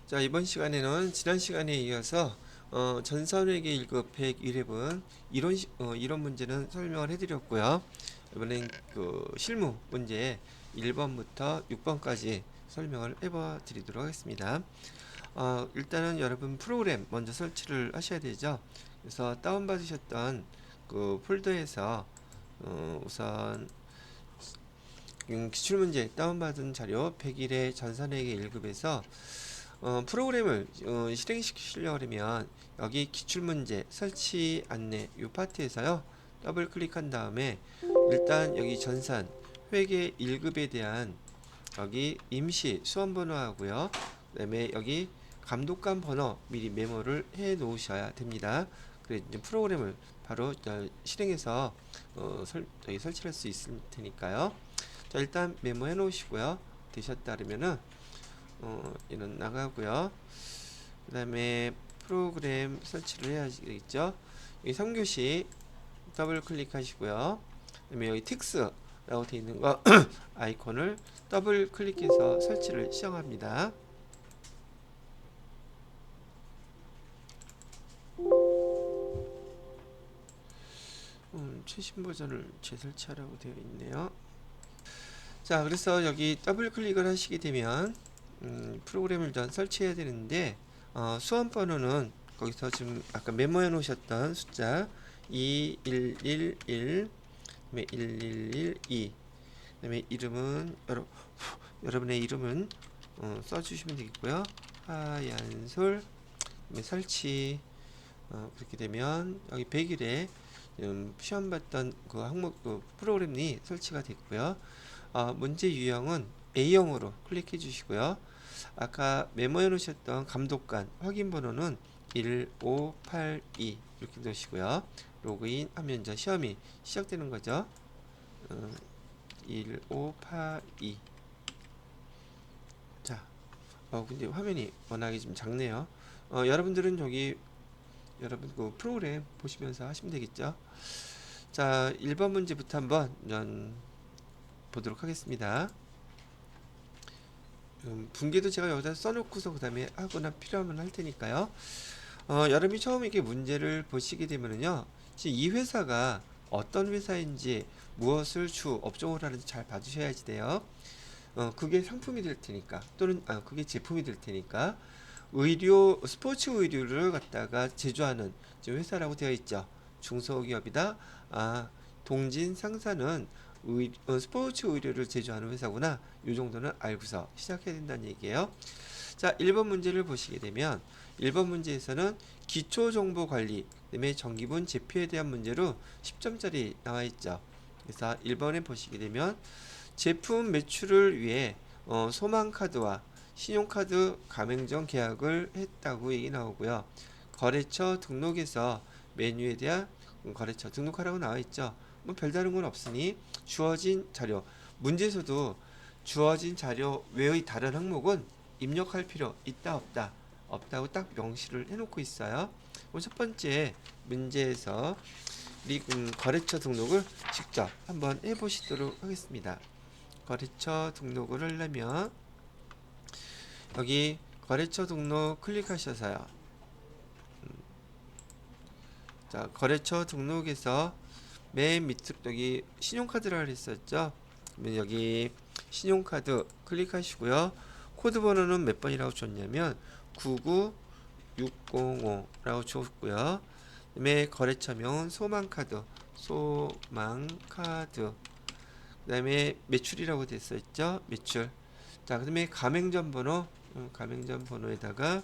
자, 이번 시간에는 지난 시간에 이어서 전산회계 1급 101회분 이론 문제는 설명을 해드렸고요. 이번엔 그 실무 문제 1번부터 6번까지 설명을 해봐 드리도록 하겠습니다. 일단은 여러분 프로그램 먼저 설치를 하셔야 되죠. 그래서 다운받으셨던 그 폴더에서 우선 기출문제 다운받은 자료 101회 전산회계 1급에서 프로그램을 실행시키려고 하면 여기 기출문제 설치 안내 이 파트에서요 더블 클릭한 다음에 일단 여기 전산 회계 1급에 대한 여기 임시 수험번호 하고요 그 다음에 여기 감독관 번호 미리 메모를 해 놓으셔야 됩니다. 그래 이제 프로그램을 바로 실행해서 여기 설치할 수 있을 테니까요. 자, 일단 메모해 놓으시고요. 되셨다 그러면은 얘는 나가고요. 그 다음에 프로그램 설치를 해야겠죠. 여기 3교시 더블 클릭하시고요. 그 다음에 여기 틱스라고 되어 있는 거 아이콘을 더블 클릭해서 설치를 시작합니다. 최신 버전을 재설치하라고 되어 있네요. 자, 그래서 여기 더블 클릭을 하시게 되면 프로그램을 일단 설치해야 되는데 수험 번호는 거기서 지금 아까 메모해 놓으셨던 숫자 2111 그다음에 1112 그다음에 이름은 여러분의 이름은 써주시면 되겠고요. 하얀솔 그다음에 설치 그렇게 되면 여기 100일에 시험 봤던 그 항목 그 프로그램이 설치가 됐고요. 문제 유형은 A형으로 클릭해 주시고요. 아까 메모해 놓으셨던 감독관 확인 번호는 1582 이렇게 넣으시고요. 로그인 하면 이제 시험이 시작되는 거죠. 1582. 자, 근데 화면이 워낙에 좀 작네요. 여러분들은 여기 여러분 그 프로그램 보시면서 하시면 되겠죠. 자, 1번 문제부터 한번 보도록 하겠습니다. 분계도 제가 여기다 써놓고서 그 다음에 하거나 필요하면 할 테니까요. 여러분이 처음 이렇게 문제를 보시게 되면은요, 이 회사가 어떤 회사인지 무엇을 주 업종으로 하는지 잘 봐주셔야지 돼요. 그게 상품이 될 테니까 또는 그게 제품이 될 테니까 스포츠 의류를 갖다가 제조하는 회사라고 되어 있죠. 중소기업이다. 동진 상사는 스포츠 의류를 제조하는 회사구나. 이 정도는 알고서 시작해야 된다는 얘기예요. 자, 1번 문제를 보시게 되면 1번 문제에서는 기초정보관리, 그다음에 정기분 제표에 대한 문제로 10점짜리 나와 있죠. 그래서 1번에 보시게 되면 제품 매출을 위해 소망카드와 신용카드 가맹점 계약을 했다고 얘기 나오고요. 거래처 등록에서 메뉴에 대한 거래처 등록하라고 나와 있죠. 뭐 별다른 건 없으니 주어진 자료 문제에서도 주어진 자료 외의 다른 항목은 입력할 필요 있다 없다 없다고 딱 명시를 해놓고 있어요. 첫 번째 문제에서 우리 거래처 등록을 직접 한번 해보시도록 하겠습니다. 거래처 등록을 하려면 여기 거래처 등록 클릭하셔서요. 자, 거래처 등록에서 맨 밑에 여기 신용카드라 했었죠. 그러면 여기 신용카드 클릭하시고요. 코드 번호는 몇 번이라고 줬냐면 99605라고 줬고요. 그다음에 거래처명은 소망카드, 소망카드. 그다음에 매출이라고 됐었죠. 매출. 자, 그다음에 가맹점 번호, 가맹점 번호에다가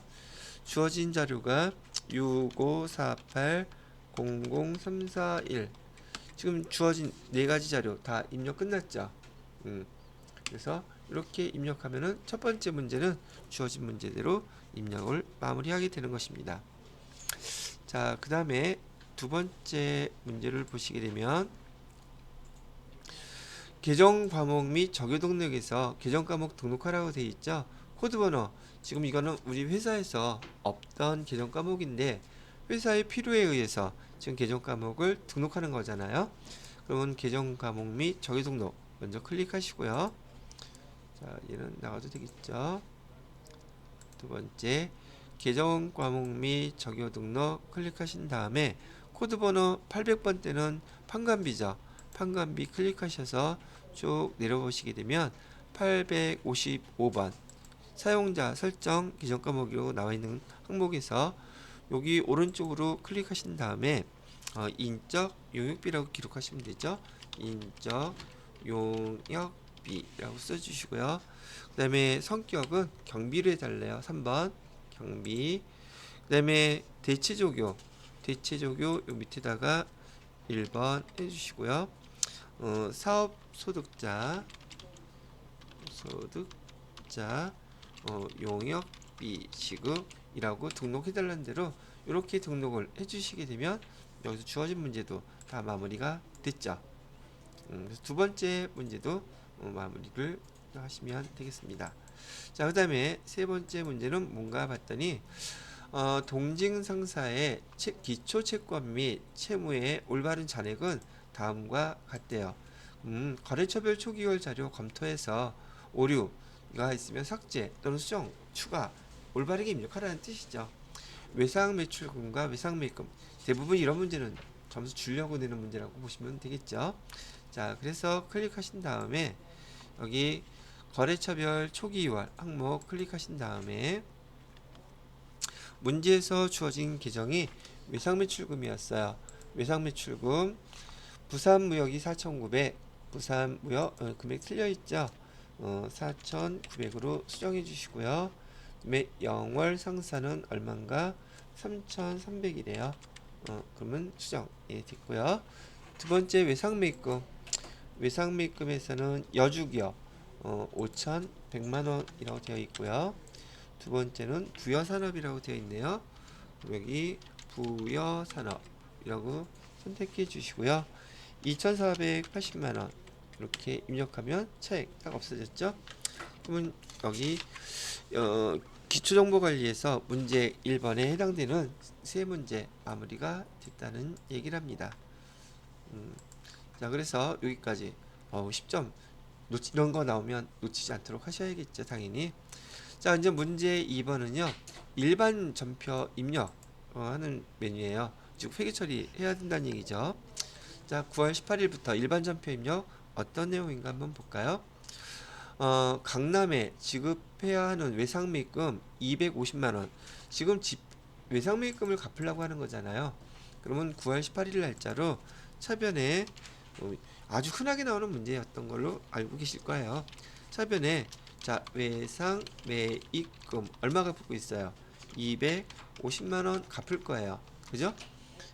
주어진 자료가 654800341 지금 주어진 네 가지 자료 다 입력 끝났죠. 그래서 이렇게 입력하면은 첫 번째 문제는 주어진 문제대로 입력을 마무리하게 되는 것입니다. 자, 그 다음에 두 번째 문제를 보시게 되면 계정 과목 및 적요 등록에서 계정 과목 등록하라고 되어 있죠. 코드 번호 지금 이거는 우리 회사에서 없던 계정 과목인데 회사의 필요에 의해서 지금 계정 과목을 등록하는 거잖아요. 그러면 계정 과목 및 적요 등록 먼저 클릭하시고요. 자, 얘는 나가도 되겠죠. 두 번째 계정 과목 및 적요 등록 클릭하신 다음에 코드 번호 800번대는 판관비죠. 판관비 클릭하셔서 쭉 내려보시게 되면 855번 사용자 설정 계정 과목으로 나와 있는 항목에서 여기 오른쪽으로 클릭하신 다음에 인적 용역비라고 기록하시면 되죠. 인적 용역비라고 써주시고요. 그 다음에 성격은 경비로 해달래요. 3번 경비. 그 다음에 대체조교 요 밑에다가 1번 해주시고요. 사업 소득자 용역비 지급이라고 등록해달라는 대로 이렇게 등록을 해주시게 되면 여기서 주어진 문제도 다 마무리가 됐죠. 그래서 두 번째 문제도 마무리를 하시면 되겠습니다. 자, 그 다음에 세 번째 문제는 뭔가 봤더니 동징 상사의 기초 채권 및 채무의 올바른 잔액은 다음과 같대요. 거래처별 초기월 자료 검토해서 오류가 있으면 삭제 또는 수정, 추가, 올바르게 입력하라는 뜻이죠. 외상 매출금과 외상 매입금 대부분 이런 문제는 점수 주려고 내는 문제라고 보시면 되겠죠. 자, 그래서 클릭하신 다음에 여기 거래처별 초기월 항목 클릭하신 다음에 문제에서 주어진 계정이 외상매출금이었어요. 외상매출금 부산무역이 4,900 부산무역 금액 틀려있죠. 4,900으로 수정해 주시고요. 그다음에 영월 상사는 얼마인가 3,300이래요. 그러면 수정 됐고요. 두 번째 외상매입금 외상매입금에서는 여주기업 5,100만원이라고 되어 있고요. 두 번째는 부여산업이라고 되어 있네요. 여기 부여산업이라고 선택해 주시고요. 2,480만원 이렇게 입력하면 차액 딱 없어졌죠. 그러면 여기 기초정보관리에서 문제 1번에 해당되는 세 문제 마무리가 됐다는 얘기를 합니다. 자, 그래서 여기까지 10점 이런 거 나오면 놓치지 않도록 하셔야겠죠, 당연히. 자, 이제 문제 2번은요 일반 전표 입력 하는 메뉴예요. 즉 회계 처리해야 된다는 얘기죠. 자, 9월 18일부터 일반 전표 입력 어떤 내용인가 한번 볼까요? 강남에 지급해야 하는 외상매입금 250만원 지금 외상매입금을 갚으려고 하는 거잖아요. 그러면 9월 18일 날짜로 차변에 아주 흔하게 나오는 문제였던 걸로 알고 계실 거예요. 차변에 자, 외상매입금 얼마 갚고 있어요? 250만원 갚을 거예요. 그죠?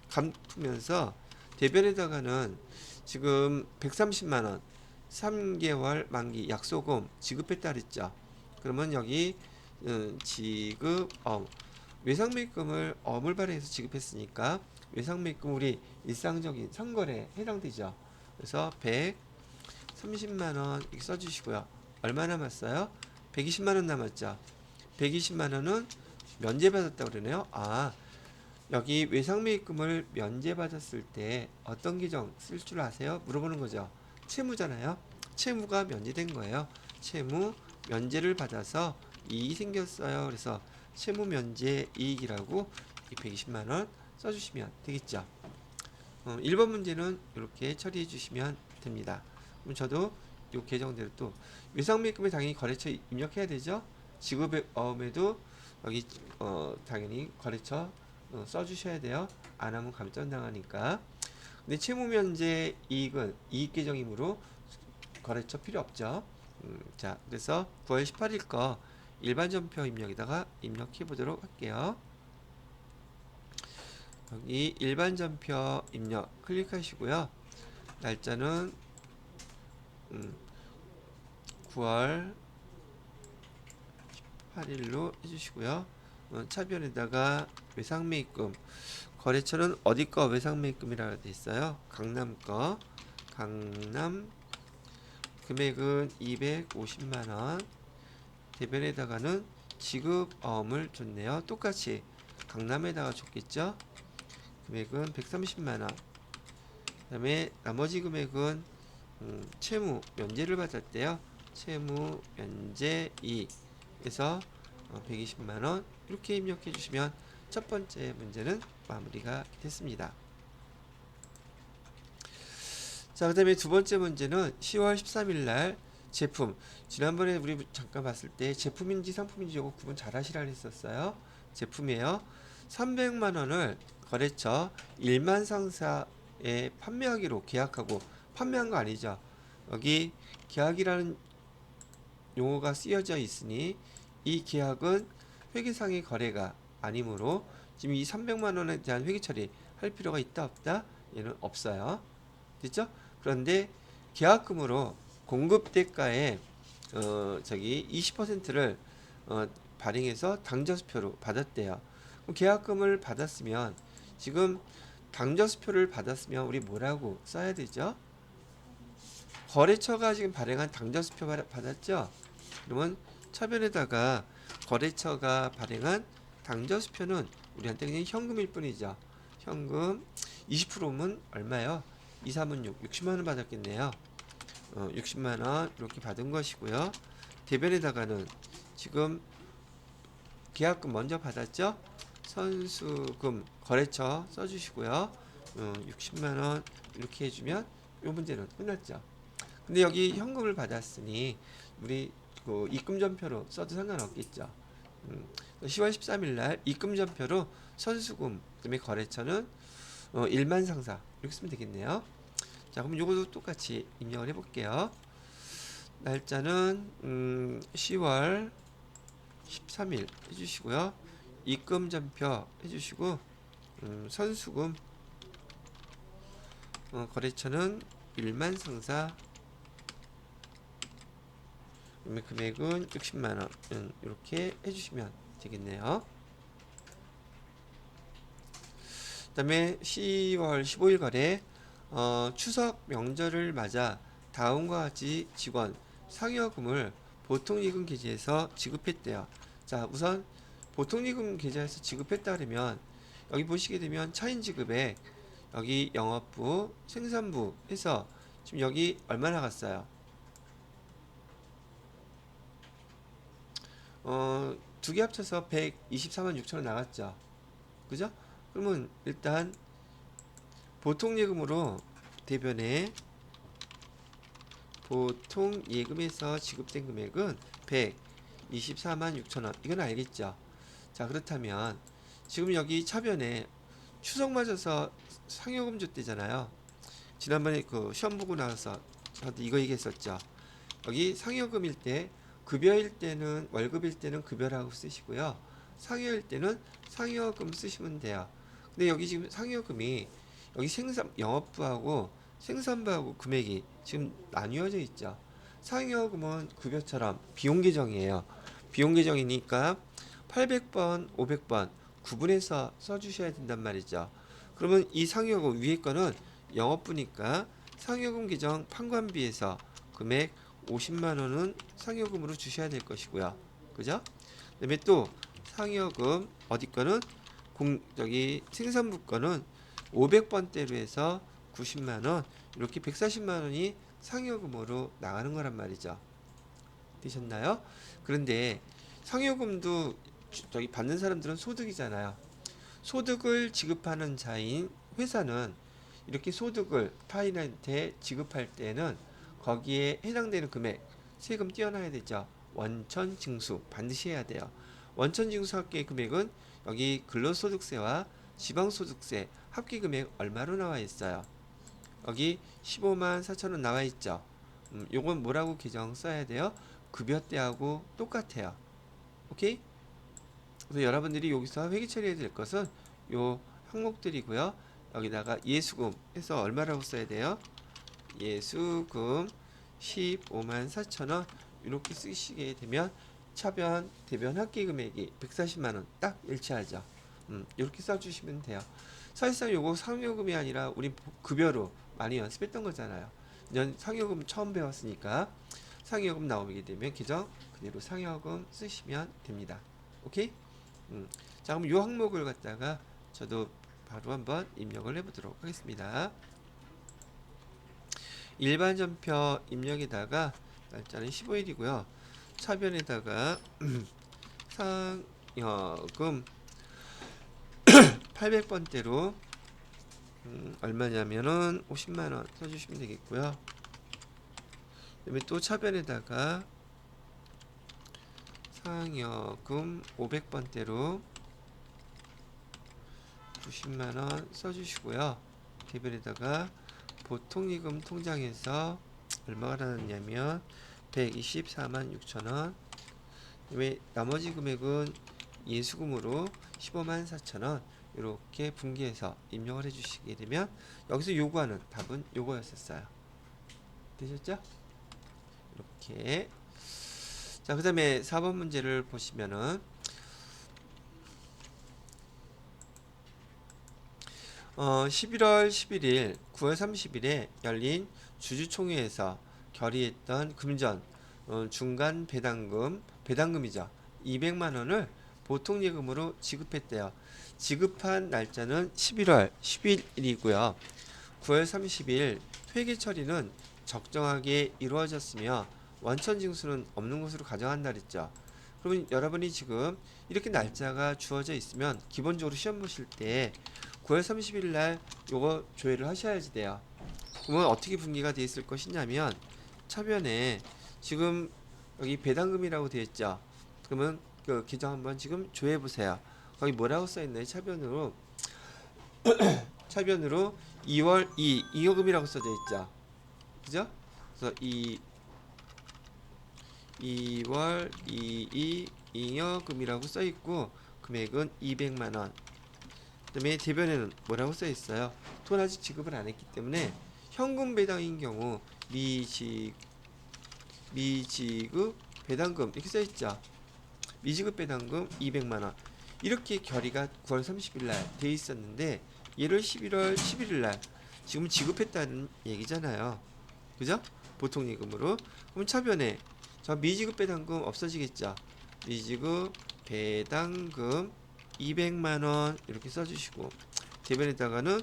갚으면서 대변에다가는 지금 130만원 3개월 만기 약소금 지급했다 그랬죠. 그러면 여기 지급엄 외상매입금을 엄을 발행해서 지급했으니까 외상매입금 우리 일상적인 선거래에 해당되죠. 그래서 130만원 이렇게 써주시고요. 얼마 남았어요? 120만원 남았죠. 120만원은 면제받았다고 그러네요. 여기 외상매입금을 면제받았을 때 어떤 계정 쓸 줄 아세요? 물어보는 거죠. 채무잖아요. 채무가 면제된 거예요. 채무 면제를 받아서 이익이 생겼어요. 그래서 채무 면제 이익이라고 이 120만원 써주시면 되겠죠. 1번 문제는 이렇게 처리해 주시면 됩니다. 그럼 저도 이 계정대로 또 외상매입금에 당연히 거래처 입력해야 되죠. 지급액에도 여기 당연히 거래처 써주셔야 돼요. 안 하면 감점당하니까. 근데 채무면제 이익은 이익계정이므로 거래처 필요 없죠. 자, 그래서 9월 18일 거 일반전표 입력에다가 입력해 보도록 할게요. 여기 일반전표 입력 클릭하시고요. 날짜는 9월 18일로 해주시고요. 차변에다가 외상매입금 거래처는 어디 거 외상매입금이라고 되어 있어요. 강남 거 강남 금액은 250만원 대변에다가는 지급엄을 줬네요. 똑같이 강남에다가 줬겠죠. 금액은 130만원 그 다음에 나머지 금액은 채무 면제를 받았대요. 채무 면제 이익에서 120만원 이렇게 입력해 주시면 첫 번째 문제는 마무리가 됐습니다. 자, 그 다음에 두 번째 문제는 10월 13일 날 제품, 지난번에 우리 잠깐 봤을 때 제품인지 상품인지 이거 구분 잘 하시라 했었어요. 제품이에요. 300만원을 거래처 1만 상사에 판매하기로 계약하고, 판매한 거 아니죠. 여기 계약이라는 용어가 쓰여져 있으니 이 계약은 회계상의 거래가 아니므로 지금 이 300만원에 대한 회계 처리할 필요가 있다 없다? 얘는 없어요. 됐죠? 그런데 계약금으로 공급 대가에 20%를 발행해서 당좌수표로 받았대요. 그럼 계약금을 받았으면, 지금 당좌수표를 받았으면 우리 뭐라고 써야 되죠? 거래처가 지금 발행한 당좌수표 받았죠? 그러면 차변에다가 거래처가 발행한 당좌수표는 우리한테 그냥 현금일 뿐이죠. 현금 20%면 얼마요? 2, 3은 6, 60만원 받았겠네요. 60만원 이렇게 받은 것이고요. 대변에다가는 지금 계약금 먼저 받았죠? 선수금 거래처 써주시고요. 60만원 이렇게 해주면 이 문제는 끝났죠. 근데 여기 현금을 받았으니 우리 그 입금전표로 써도 상관없겠죠. 10월 13일 날 입금전표로 선수금, 그다음에 거래처는 1만 상사 이렇게 쓰면 되겠네요. 자, 그럼 요것도 똑같이 입력을 해볼게요. 날짜는 10월 13일 해주시고요. 입금전표 해주시고, 선수금, 거래처는 1만 상사, 금액은 60만원 이렇게 해주시면 되겠네요. 그 다음에 10월 15일 거래, 추석 명절을 맞아 다음과 같이 직원 상여금을 보통이금 계좌에서 지급했대요. 자, 우선 보통이금 계좌에서 지급했다 그러면 여기 보시게 되면 차인 지급에 여기 영업부, 생산부 해서 지금 여기 얼마 나갔어요? 두 개 합쳐서 124만 6천원 나갔죠. 그죠? 그러면 일단 보통예금으로 대변에 보통예금에서 지급된 금액은 124만 6천원, 이건 알겠죠? 자, 그렇다면 지금 여기 차변에 추석 맞아서 상여금 줬대잖아요. 지난번에 그 시험 보고 나서 저한테 이거 얘기했었죠. 여기 상여금일 때, 급여일 때는, 월급일 때는 급여라고 쓰시고요. 상여일 때는 상여금 쓰시면 돼요. 근데 여기 지금 상여금이 여기 영업부하고 생산부하고 금액이 지금 나뉘어져 있죠. 상여금은 급여처럼 비용 계정이에요. 비용 계정이니까 800번, 500번 구분해서 써주셔야 된단 말이죠. 그러면 이 상여금 위에 거는 영업부니까 상여금 계정 판관비에서 금액 50만원은 상여금으로 주셔야 될 것이고요. 그죠? 그 다음에 또 상여금 어디 거는 저기 생산부 거는 500번대로 해서 90만원, 이렇게 140만원이 상여금으로 나가는 거란 말이죠. 되셨나요? 그런데 상여금도 저기 받는 사람들은 소득이잖아요. 소득을 지급하는 자인 회사는 이렇게 소득을 타인한테 지급할 때는 거기에 해당되는 금액 세금 떼어놔야 되죠. 원천 징수 반드시 해야 돼요. 원천 징수합계 금액은 여기 근로소득세와 지방소득세 합계 금액 얼마로 나와 있어요? 여기 15만 4천원 나와 있죠. 요건 뭐라고 규정 써야 돼요? 급여 때하고 똑같아요. 오케이? 그래서 여러분들이 여기서 회계 처리해야 될 것은 요 항목들이고요. 여기다가 예수금 해서 얼마라고 써야 돼요? 예수금 15만 4천원 이렇게 쓰시게 되면 차변, 대변 합계 금액이 140만원 딱 일치하죠. 이렇게 써주시면 돼요. 사실상 요거 상여금이 아니라 우리 급여로 많이 연습했던 거잖아요. 상여금 처음 배웠으니까 상여금 나오게 되면 계정 그대로 상여금 쓰시면 됩니다. 오케이? 자, 그럼 요 항목을 갖다가 저도 바로 한번 입력을 해보도록 하겠습니다. 일반 전표 입력에다가 날짜는 15일이고요. 차변에다가 상여금 800번대로 얼마냐면은 50만원 써주시면 되겠고요. 그다음에 또 차변에다가 상여금 500번대로 90만원 써주시고요. 대변에다가 보통예금 통장에서 얼마가 나왔냐면 124만 6천원. 그다음에 나머지 금액은 예수금으로 15만 4천원 이렇게 분기해서 입력을 해주시게 되면 여기서 요구하는 답은 요거였었어요. 되셨죠? 이렇게. 자, 그 다음에 4번 문제를 보시면은 11월 11일, 9월 30일에 열린 주주총회에서 결의했던 금전 중간 배당금이죠. 200만원을 보통예금으로 지급했대요. 지급한 날짜는 11월 10일이고요. 9월 30일 회계 처리는 적정하게 이루어졌으며 원천징수는 없는 것으로 가정한다 그랬죠. 그러면 여러분이 지금 이렇게 날짜가 주어져 있으면 기본적으로 시험 보실 때 9월 30일 날 요거 조회를 하셔야지 돼요. 그러면 어떻게 분기가 되어 있을 것이냐면 차변에 지금 여기 배당금이라고 되어 있죠. 그러면 그 계정 한번 지금 조회해 보세요. 거기 뭐라고 써 있나요? 차변으로 2월 2 잉여금이라고 써져 있죠. 그죠? 그래서 2월 2 잉여금이라고 써 있고 금액은 200만원. 그다음에 대변에는 뭐라고 써 있어요? 돈 아직 지급을 안 했기 때문에 현금 배당인 경우 미지급 배당금 이렇게 써 있죠. 미지급 배당금 200만원. 이렇게 결의가 9월 30일 날 돼 있었는데 얘를 11월 11일 날 지금 지급했다는 얘기잖아요. 그죠? 보통 예금으로. 그럼 차변에 저 미지급 배당금 없어지겠죠. 미지급 배당금 200만원 이렇게 써주시고 대변에다가는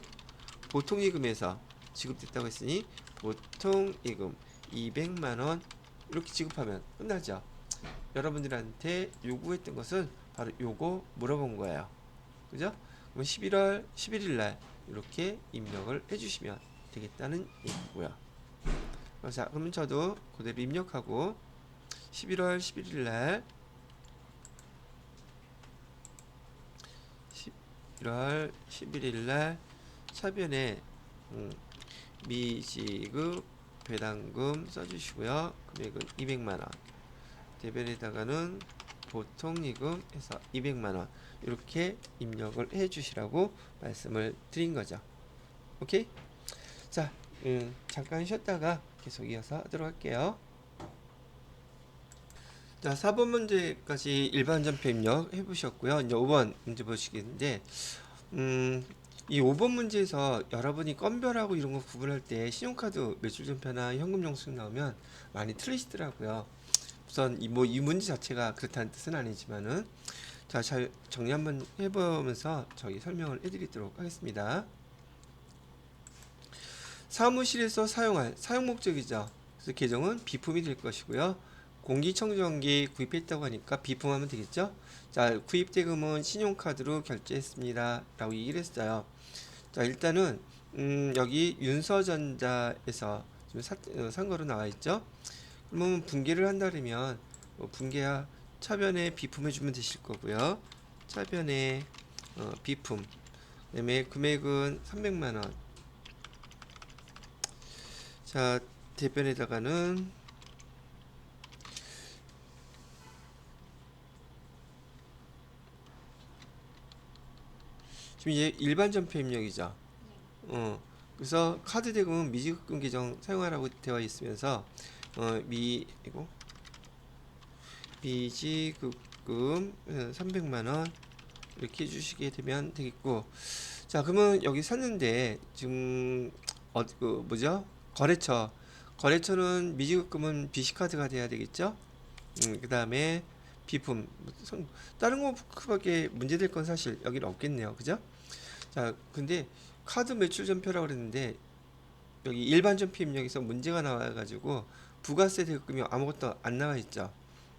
보통예금에서 지급됐다고 했으니 보통예금 200만원 이렇게 지급하면 끝나죠. 여러분들한테 요구했던 것은 바로 요거 물어본 거예요. 그죠? 그럼 11월 11일 날 이렇게 입력을 해주시면 되겠다는 얘기고요. 자, 그러면 저도 그대로 입력하고 11월 11일 날 11월 11일 날 차변에 미지급 배당금 써주시고요. 금액은 200만원. 대변에다가는 보통예금에서 200만원 이렇게 입력을 해주시라고 말씀을 드린 거죠. 오케이? 자, 잠깐 쉬었다가 계속 이어서 하도록 할게요. 자, 4번 문제까지 일반 전표 입력 해보셨고요. 이제 5번 문제 보시겠는데, 이 5번 문제에서 여러분이 건별하고 이런 거 구분할 때 신용카드 매출 전표나 현금 영수증 나오면 많이 틀리시더라고요. 우선 이 문제 자체가 그렇다는 뜻은 아니지만은, 자, 잘 정리 한번 해보면서 저기 설명을 해드리도록 하겠습니다. 사무실에서 사용할 사용 목적이죠. 그래서 계정은 비품이 될 것이고요. 공기청정기 구입했다고 하니까 비품하면 되겠죠. 자, 구입 대금은 신용카드로 결제했습니다 라고 얘기를 했어요. 자, 일단은 여기 윤서전자에서 지금 산 거로 나와 있죠. 그러면 분기를 한다면 분기야 차변에 비품해 주면 되실 거고요. 차변에 비품 그다음에 금액은 300만원. 자, 대변에다가는 지금 이제 일반 전표 입력이죠. 그래서 카드 대금은 미지급금 계정 사용하라고 되어 있으면서 미지급금 300만원 이렇게 해주시게 되면 되겠고, 자, 그러면 여기 샀는데 지금 뭐죠? 거래처는 미지급금은 BC카드가 돼야 되겠죠? 그 다음에 비품 다른 거 크게 문제될 건 사실 여기는 없겠네요. 그죠? 자, 근데 카드 매출 전표라고 그랬는데 여기 일반 전표 입력에서 문제가 나와가지고 부가세 대금이 아무것도 안 나와 있죠.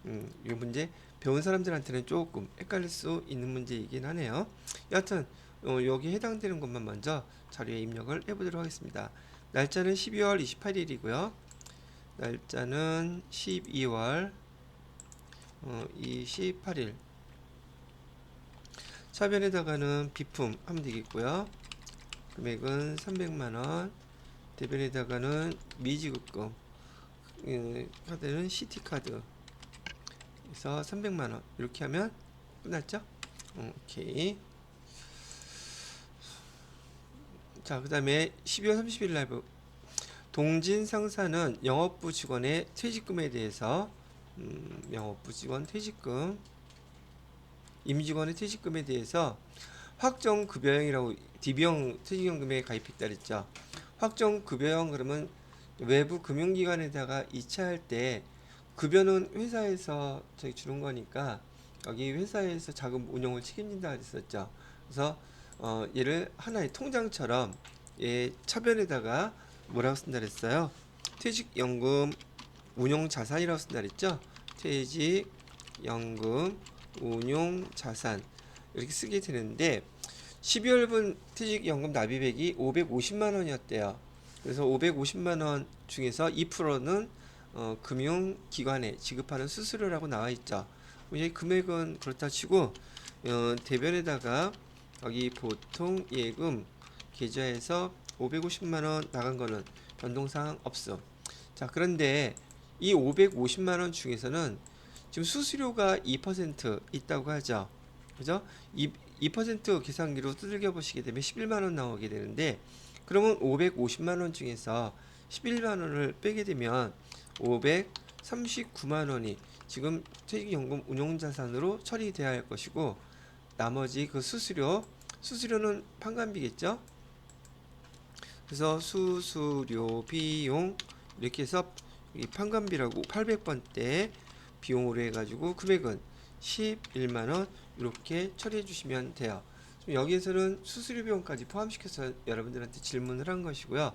이 문제 배운 사람들한테는 조금 헷갈릴 수 있는 문제이긴 하네요. 여하튼 여기 해당되는 것만 먼저 자료에 입력을 해보도록 하겠습니다. 날짜는 12월 28일이고요. 날짜는 12월 28일. 차변에다가는 비품 하면 되겠고요. 금액은 300만원. 대변에다가는 미지급금, 카드는 CT카드. 그래서 300만원. 이렇게 하면 끝났죠? 오케이. 자, 그 다음에 12월 30일 라이브. 동진 상사는 영업부 직원의 퇴직금에 대해서, 영업부 직원 퇴직금, 임직원의 퇴직금에 대해서 확정급여형이라고 DB형 퇴직연금에 가입했다 그랬죠. 확정급여형 그러면 외부 금융기관에다가 이체할 때 급여는 회사에서 저희 주는 거니까 여기 회사에서 자금 운용을 책임진다 그랬었죠. 그래서 얘를 하나의 통장처럼 얘 차변에다가 뭐라고 쓴다 그랬어요? 퇴직연금 운용자산이라고 쓴다 그랬죠. 퇴직연금 운용자산 이렇게 쓰게 되는데 12월분 퇴직연금 납입액이 550만원이었대요. 그래서 550만원 중에서 2%는 금융기관에 지급하는 수수료라고 나와있죠. 이 금액은 그렇다 치고 대변에다가 여기 보통 예금 계좌에서 550만원 나간 거는 변동사항 없음. 자, 그런데 이 550만원 중에서는 지금 수수료가 2% 있다고 하죠. 그죠? 2% 계산기로 두들겨 보시게 되면 11만원 나오게 되는데, 그러면 550만원 중에서 11만원을 빼게 되면 539만원이 지금 퇴직연금 운용자산으로 처리돼야 할 것이고, 나머지 그 수수료는 판관비겠죠? 그래서 수수료 비용 이렇게 해서 판관비라고 800번대 비용으로 해가지고 금액은 11만원 이렇게 처리해 주시면 돼요. 여기에서는 수수료 비용까지 포함시켜서 여러분들한테 질문을 한 것이고요.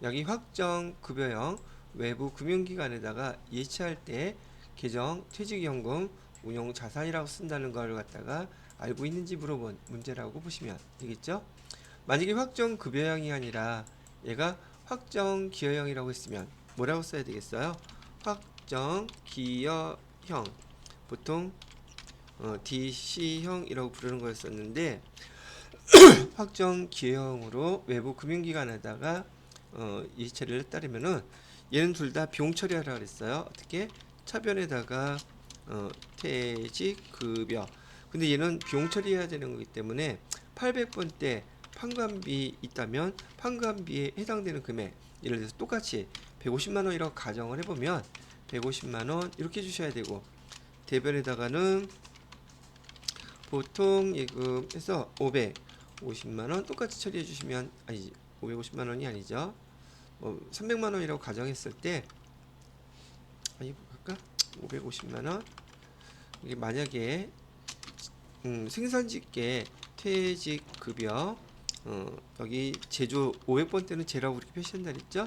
여기 확정급여형 외부 금융기관에다가 예치할 때 계정 퇴직연금 운용자산이라고 쓴다는 걸 갖다가 알고 있는지 물어본 문제라고 보시면 되겠죠. 만약에 확정급여형이 아니라 얘가 확정기여형이라고 했으면 뭐라고 써야 되겠어요? 확정기여형, 보통 DC형이라고 부르는 거였었는데, 확정기여형으로 외부 금융기관에다가 이체를 따르면은 얘는 둘 다 비용 처리하라 그랬어요. 어떻게? 차변에다가 퇴직급여. 근데 얘는 비용 처리해야 되는 거기 때문에 800번대 판관비 있다면 판관비에 해당되는 금액, 예를 들어서 똑같이 150만원이라고 가정을 해보면 150만원 이렇게 주셔야 되고, 대변에다가는 보통 예금에서 550만원 똑같이 처리해 주시면, 아니 550만원이 아니죠, 300만원이라고 가정했을 때, 아니 볼까? 550만원, 이게 만약에 생산직계 퇴직급여, 여기 제조 500번대는 제라고 이렇게 표시한다 그랬죠.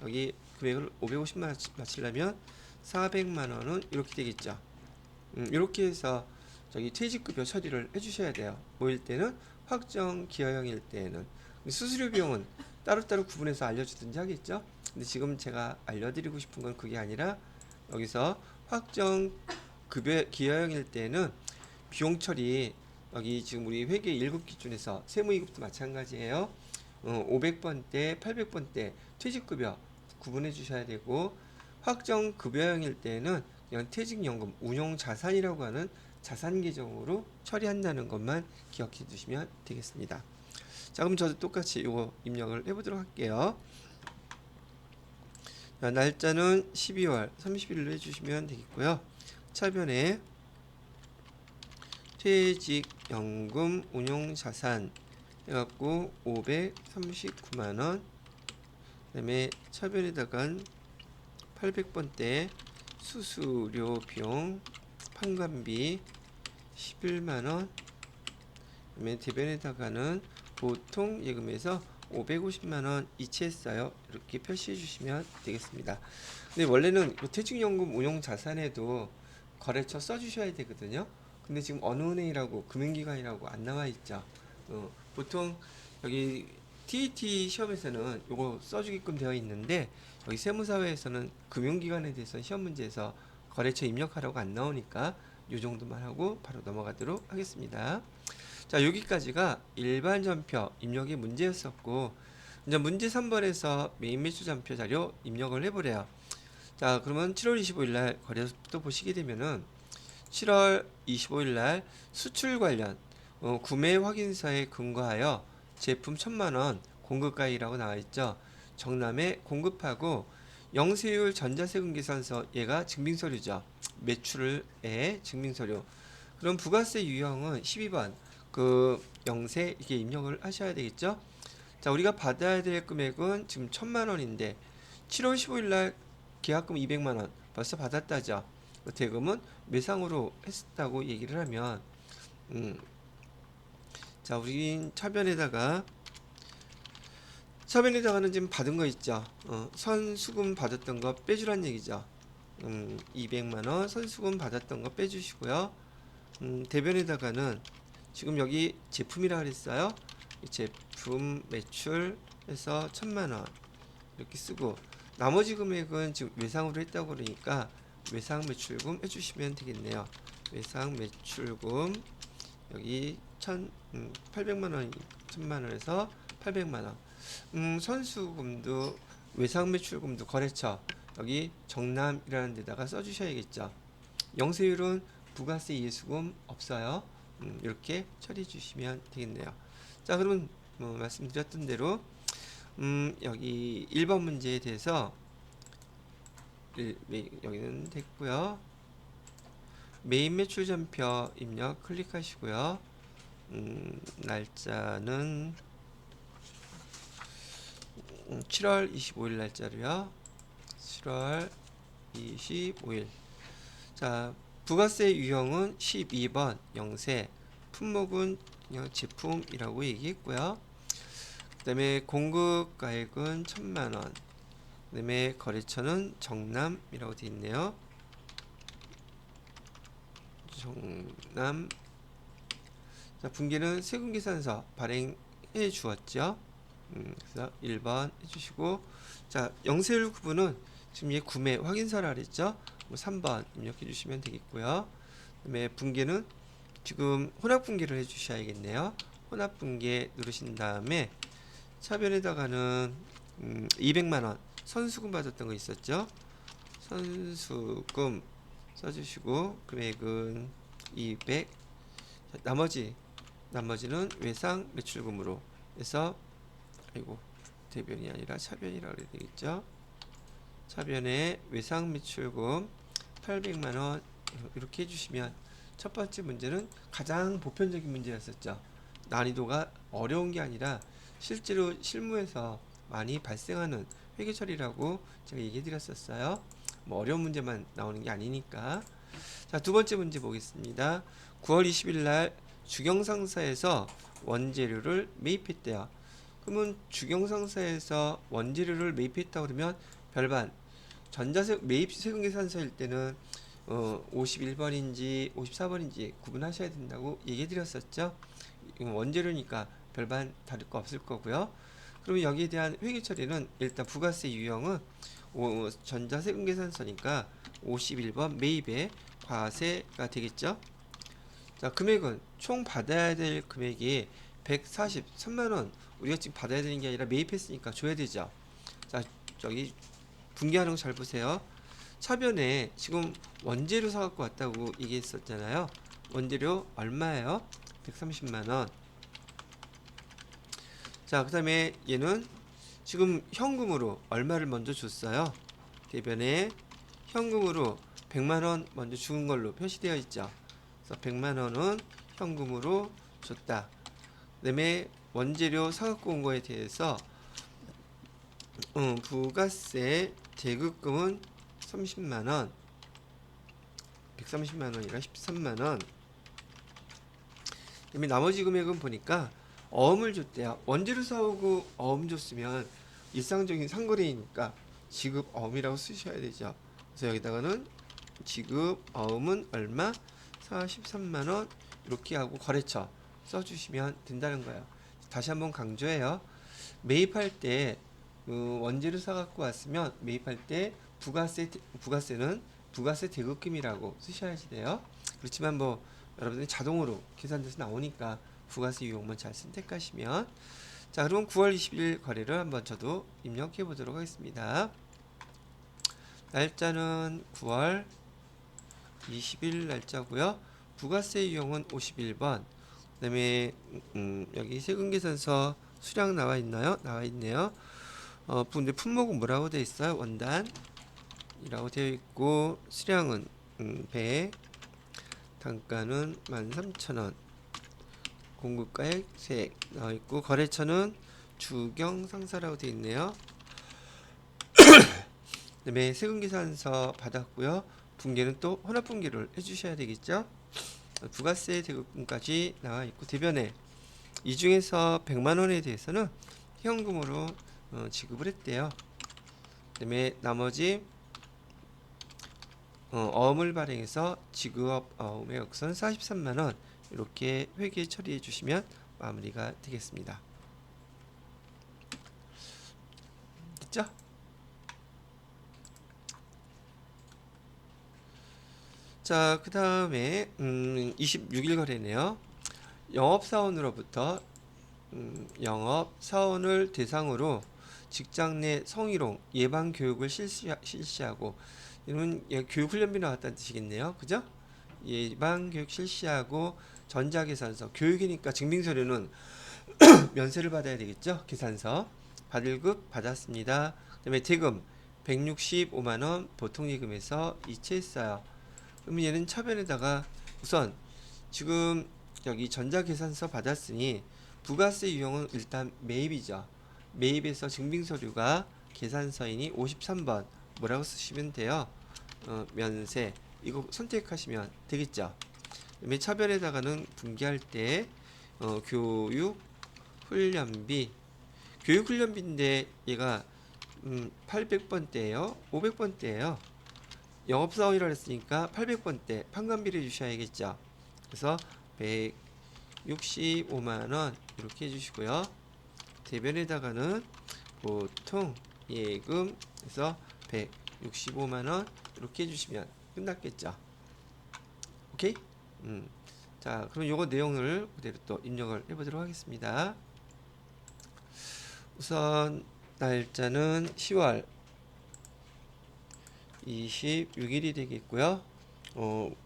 여기 금액을 550만원 맞추려면 400만원은 이렇게 되겠죠. 이렇게 해서 저기 퇴직급여 처리를 해주셔야 돼요. 뭐일 때는 확정기여형일 때는. 수수료 비용은 따로따로 구분해서 알려주든지 하겠죠. 근데 지금 제가 알려드리고 싶은 건 그게 아니라, 여기서 확정급여 기여형일 때는 비용 처리, 여기 지금 우리 회계 1급 기준에서 세무이급도 마찬가지예요. 500번대, 800번대 퇴직급여 구분해 주셔야 되고, 확정급여형일 때는 그냥 퇴직연금 운용자산이라고 하는 자산 계정으로 처리한다는 것만 기억해 두시면 되겠습니다. 자, 그럼 저도 똑같이 이거 입력을 해보도록 할게요. 자, 날짜는 12월 30일로 해주시면 되겠고요. 차변에 퇴직연금 운용자산 해갖고 539만원, 그 다음에 차변에다가 800번대 수수료 비용 판관비 11만원, 그 다음에 대변에다가는 보통 예금에서 550만원 이체했어요. 이렇게 표시해 주시면 되겠습니다. 근데 원래는 퇴직연금 운용자산에도 거래처 써주셔야 되거든요. 근데 지금 어느 은행이라고 금융기관이라고 안 나와 있죠. 보통 여기 TET 시험에서는 요거 써주게끔 되어 있는데 여기 세무사회에서는 금융기관에 대해서 시험 문제에서 거래처 입력하라고 안 나오니까 요 정도만 하고 바로 넘어가도록 하겠습니다. 자, 여기까지가 일반 전표 입력의 문제였었고, 이제 문제 3번에서 메인 매출 전표 자료 입력을 해보래요. 자, 그러면 7월 25일 날 거래소부터 보시게 되면은 7월 25일 날 수출 관련 구매 확인서에 근거하여 제품 1000만원 공급가이라고 나와 있죠. 정남에 공급하고 영세율 전자세금 계산서, 얘가 증빙서류죠. 매출의 증빙서류. 그럼 부가세 유형은 12번 그 영세 이게 입력을 하셔야 되겠죠. 자, 우리가 받아야 될 금액은 지금 1000만원인데 7월 15일 날 계약금 200만원 벌써 받았다죠. 대금은 매상으로 했다고 얘기를 하면 자, 우린 차변에다가는 지금 받은 거 있죠. 선수금 받았던 거 빼주란 얘기죠. 200만원 선수금 받았던 거 빼주시고요. 대변에다가는 지금 여기 제품이라 그랬어요. 이 제품 매출해서 1000만원 이렇게 쓰고, 나머지 금액은 지금 외상으로 했다고 그러니까 외상 매출금 해주시면 되겠네요. 외상 매출금 여기 800만원 1000만원에서 800만원. 선수금도 외상 매출금도 거래처 여기 정남이라는 데다가 써주셔야겠죠. 영세율은 부가세 이해수금 없어요. 이렇게 처리해 주시면 되겠네요. 자, 그러면 말씀드렸던 대로 여기 1번 문제에 대해서 여기는 됐고요. 메인 매출 전표 입력 클릭하시고요. 날짜는 7월 25일 날짜로요. 7월 25일. 자, 부가세 유형은 12번 영세, 품목은 그냥 제품이라고 얘기했고요. 그 다음에 공급가액은 1000만원, 그 다음에 거래처는 정남이라고 되어 있네요. 정남. 자, 분기는 세금계산서 발행해 주었죠. 그래서 1번 해주시고, 자, 영세율 구분은 지금 얘 구매 확인서라 그랬죠. 3번 입력해 주시면 되겠고요. 그 다음에 분기는 지금 혼합분기를 해 주셔야겠네요. 혼합분기 누르신 다음에 차변에다가는 200만원 선수금 받았던 거 있었죠. 선수금 써주시고 금액은 200. 나머지는 외상 매출금으로 해서, 아이고 대변이 아니라 차변이라 그래야 되겠죠. 차변에 외상 매출금 800만원 이렇게 해주시면, 첫 번째 문제는 가장 보편적인 문제였었죠. 난이도가 어려운 게 아니라 실제로 실무에서 많이 발생하는 회계 처리라고 제가 얘기해 드렸었어요. 뭐 어려운 문제만 나오는 게 아니니까. 자, 두 번째 문제 보겠습니다. 9월 20일 날 주경상사에서 원재료를 매입했대요. 그러면 주경상사에서 원재료를 매입했다 그러면 별반 전자세 매입 세금계산서일 때는 51번인지 54번인지 구분하셔야 된다고 얘기해 드렸었죠. 원재료니까 별반 다를 거 없을 거고요. 그러면 여기에 대한 회계 처리는 일단 부가세 유형은 전자세금계산서니까 51번 매입의 과세가 되겠죠. 자, 금액은 총 받아야 될 금액이 143만원 우리가 지금 받아야 되는 게 아니라 매입했으니까 줘야 되죠. 자, 저기 분기하는 거 잘 보세요. 차변에 지금 원재료 사갖고 왔다고 얘기했었잖아요. 원재료 얼마예요? 130만원. 자, 그 다음에 얘는 지금 현금으로 얼마를 먼저 줬어요? 대변에 현금으로 100만원 먼저 준 걸로 표시되어 있죠. 그래서 100만원은 현금으로 줬다. 그 다음에 원재료 사갖고 온 거에 대해서 부가세 대급금은 30만원, 130만원이라 13만원. 그다음에 나머지 금액은 보니까 어음을 줬대요. 원재료 사오고 어음 줬으면 일상적인 상거래이니까 지급 어음이라고 쓰셔야 되죠. 그래서 여기다가는 지급 어음은 얼마? 43만원 이렇게 하고 거래처 써주시면 된다는 거예요. 다시 한번 강조해요. 매입할 때 원재료 사갖고 왔으면 매입할 때 부가세는 부가세 대급금이라고 쓰셔야지 돼요. 그렇지만 뭐 여러분들이 자동으로 계산돼서 나오니까 부가세 유형만 잘 선택하시면. 자, 그럼 9월 20일 거래를 한번 저도 입력해 보도록 하겠습니다. 날짜는 9월 20일 날짜고요. 부가세 유형은 51번. 그다음에 여기 세금계산서 수량 나와 있나요? 나와 있네요. 근데 품목은 뭐라고 되어 있어요? 원단이라고 되어 있고 수량은 100, 단가는 13,000원, 공급가액 세액 나와 있고 거래처는 주경상사라고 되어 있네요. 그다음에 세금계산서 받았고요. 분계는 또 혼합분계를 해주셔야 되겠죠. 부가세 대급금까지 나와 있고 대변에 이 중에서 100만원에 대해서는 현금으로 지급을 했대요. 그다음에 나머지 어음을 발행해서 지급 어음의 역선 43만원 이렇게 회계 처리해 주시면 마무리가 되겠습니다. 됐죠? 자, 그 다음에 26일 거래네요. 영업사원으로부터 영업사원을 대상으로 직장 내 성희롱 예방교육을 실시하고 이는 교육훈련비 나왔다는 뜻이겠네요. 그죠? 예방교육 실시하고 전자계산서 교육이니까 증빙서류는 면세를 받아야 되겠죠. 계산서 발급 받았습니다. 그 다음에 대금 165만원 보통예금에서 이체했어요. 그러면 얘는 차변에다가 우선 지금 여기 전자계산서 받았으니 부가세 유형은 일단 매입이죠. 매입에서 증빙서류가 계산서인이 53번 뭐라고 쓰시면 돼요? 면세 이거 선택하시면 되겠죠. 그다음에 차별에다가는 분기할 때 교육훈련비인데 얘가 800번대예요. 500번대예요. 영업사원이라고 했으니까 800번대 판관비를 주셔야겠죠. 그래서 165만원 이렇게 해주시고요. 대변에다가는 보통 예금에서 165만원 이렇게 해주시면 끝났겠죠. 오케이? 자, 그럼 요거 내용을 그대로 또 입력을 해보도록 하겠습니다. 우선 날짜는 10월 26일이 되겠고요.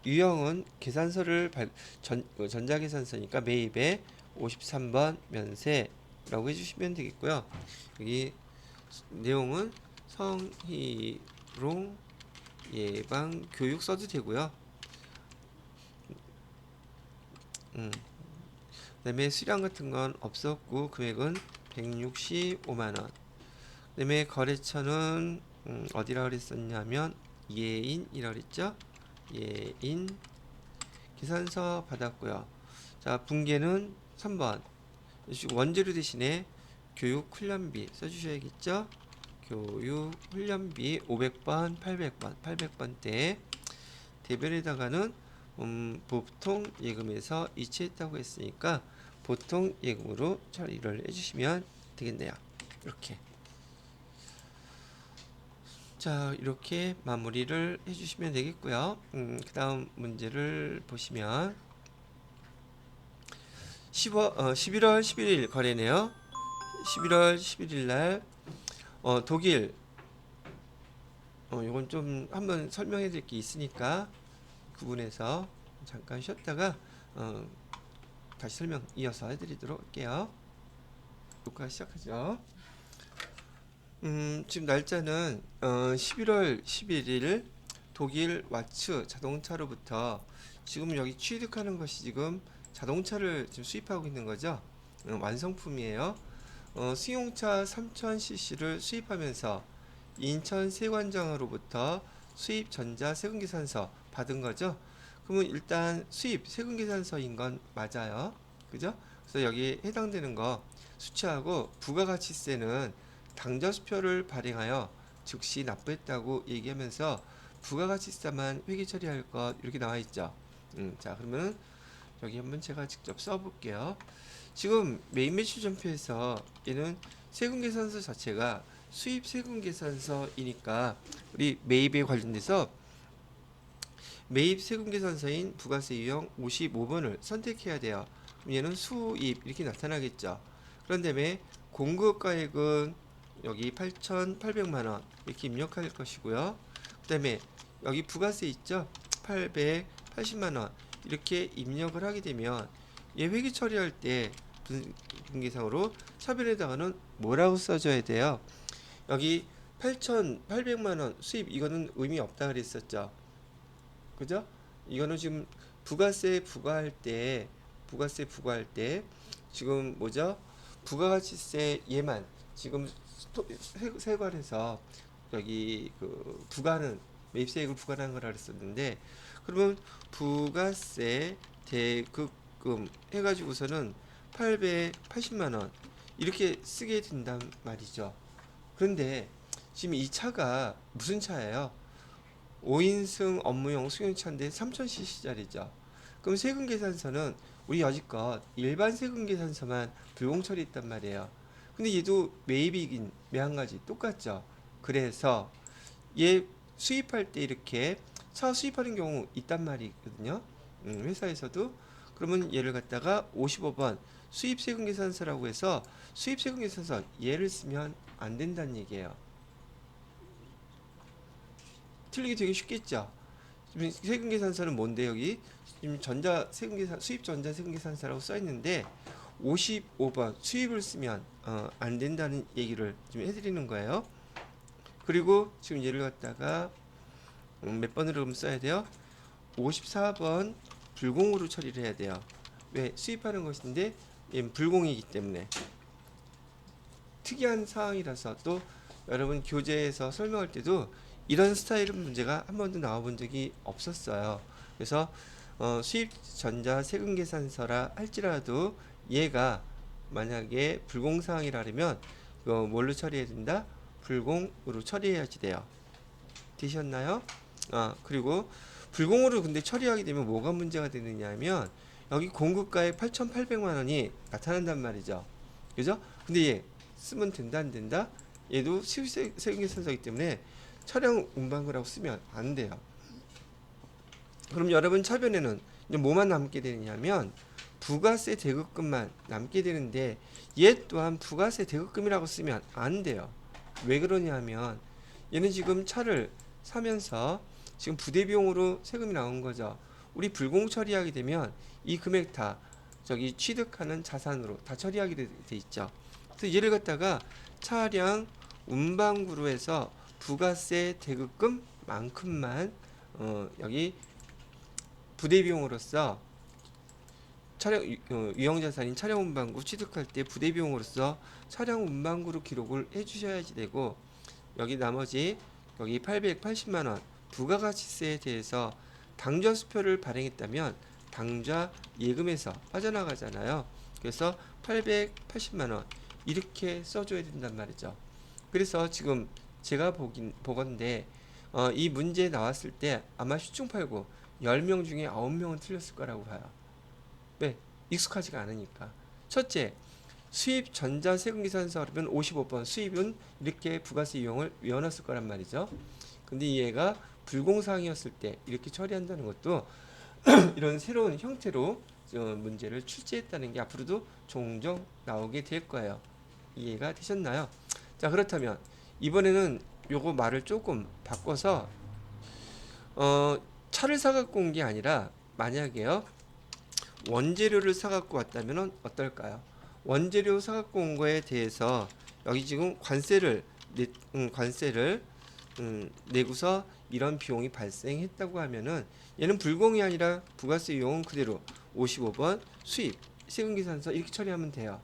유형은 계산서를 전자계산서니까 매입에 53번 면세라고 해주시면 되겠고요. 여기 내용은 성희롱 예방 교육 써도 되고요. 그다음에 수량 같은 건 없었고 금액은 165만원. 그다음에 거래처는 어디라 그랬었냐면 예인이라 그랬죠. 예인 계산서 받았고요. 자, 분계는 3번 원재료 대신에 교육훈련비 써주셔야겠죠. 교육훈련비 500번 800번대 대변에다가는 보통 예금에서 이체했다고 했으니까 보통 예금으로 처리를 해주시면 되겠네요. 이렇게. 자, 이렇게 마무리를 해주시면 되겠고요. 그 다음 문제를 보시면 11월 11일 거래네요. 11월 11일 날 독일 이건 좀 한번 설명해 드릴 게 있으니까 구분해서 잠깐 쉬었다가 다시 설명 이어서 해드리도록 할게요. 녹화 시작하죠. 지금 날짜는 11월 11일 독일 와츠 자동차로부터 지금 여기 취득하는 것이 지금 자동차를 지금 수입하고 있는 거죠. 완성품이에요. 승용차 3000cc를 수입하면서 인천 세관장으로부터 수입 전자 세금계산서 받은 거죠. 그러면 일단 수입 세금계산서인 건 맞아요. 그죠? 그래서 여기 해당되는 거 수취하고 부가가치세는 당좌수표를 발행하여 즉시 납부했다고 얘기하면서 부가가치세만 회계 처리할 것 이렇게 나와 있죠. 자, 그러면은 여기 한번 제가 직접 써볼게요. 지금 메인 매출 전표에서 얘는 세금계산서 자체가 수입 세금계산서이니까 우리 매입에 관련돼서 매입 세금계산서인 부가세 유형 55번을 선택해야 돼요. 그럼 얘는 수입 이렇게 나타나겠죠. 그런 다음에 공급가액은 여기 8,800만원 이렇게 입력할 것이고요. 그 다음에 여기 부가세 있죠. 880만원 이렇게 입력을 하게 되면 얘 회계 처리할 때 분기상으로 차변에다가는 뭐라고 써줘야 돼요? 여기 8,800만원 수입 이거는 의미 없다 그랬었죠. 그죠? 이거는 지금 부가세 부과할 때 지금 뭐죠? 부가가치세 얘만 지금 세관에서 여기 그 부과는 매입세액을 부과하는 거라 그랬었는데 그러면 부가세 대급금 해가지고서는 880만 원 이렇게 쓰게 된단 말이죠. 그런데 지금 이 차가 무슨 차예요? 5인승 업무용 승용차인데 3000cc짜리죠. 그럼 세금계산서는 우리 여지껏 일반 세금계산서만 불공처리했단 말이에요. 근데 얘도 매입이긴 매한가지 똑같죠. 그래서 얘 수입할 때 이렇게 차 수입하는 경우 있단 말이거든요. 회사에서도. 그러면 얘를 갖다가 55번 수입세금계산서라고 해서 수입세금계산서 얘를 쓰면 안 된다는 얘기예요. 틀리기 되게 쉽겠죠. 지금 세금계산서는 뭔데 여기 지금 수입 전자 세금계산서라고 써 있는데 55번 수입을 쓰면 안 된다는 얘기를 좀 해드리는 거예요. 그리고 지금 얘를 갖다가 몇 번으로 써야 돼요? 54번 불공으로 처리를 해야 돼요. 왜? 수입하는 것인데 얘는 불공이기 때문에 특이한 사항이라서 또 여러분 교재에서 설명할 때도 이런 스타일의 문제가 한 번도 나와본 적이 없었어요. 그래서 수입 전자 세금 계산서라 할지라도 얘가 만약에 불공사항이라면 뭘로 처리해야 된다? 불공으로 처리해야지 돼요. 되셨나요? 그리고 불공으로 근데 처리하게 되면 뭐가 문제가 되느냐 하면 여기 공급가액 8,800만 원이 나타난단 말이죠. 그죠? 근데 얘 쓰면 된다 안 된다? 얘도 세금계산서이기 때문에 차량 운반거라고 쓰면 안 돼요. 그럼 여러분 차변에는 이제 뭐만 남게 되냐면 부가세 대급금만 남게 되는데 얘 또한 부가세 대급금이라고 쓰면 안 돼요. 왜 그러냐면 얘는 지금 차를 사면서 지금 부대비용으로 세금이 나온 거죠. 우리 불공 처리하게 되면 이 금액 다 저기 취득하는 자산으로 다 처리하게 돼 있죠. 그래서 얘를 갖다가 차량 운반구로 해서 부가세 대급금만큼만 여기 부대비용으로서 차량 유형자산인 차량 운반구 취득할 때 부대비용으로서 차량 운반구로 기록을 해주셔야지 되고 여기 나머지 여기 880만 원 부가가치세에 대해서 당좌수표를 발행했다면 당좌 예금에서 빠져나가잖아요. 그래서 880만 원 이렇게 써줘야 된단 말이죠. 그래서 지금 제가 보건데 이 문제 나왔을 때 아마 시중팔고 10명 중에 9명은 틀렸을 거라고 봐요. 왜? 익숙하지가 않으니까. 첫째, 수입 전자 세금계산서 하면 55번 수입은 이렇게 부가세 이용을 외워놨을 거란 말이죠. 근데 얘가 불공사항이었을 때 이렇게 처리한다는 것도 이런 새로운 형태로 문제를 출제했다는 게 앞으로도 종종 나오게 될 거예요. 이해가 되셨나요? 자, 그렇다면 이번에는 요거 말을 조금 바꿔서 차를 사갖고 온 게 아니라 만약에요 원재료를 사갖고 왔다면 어떨까요? 원재료 사갖고 온 거에 대해서 여기 지금 관세를 내고서 이런 비용이 발생했다고 하면은 얘는 불공이 아니라 부가세 이용은 그대로 55번 수입 세금계산서 이렇게 처리하면 돼요.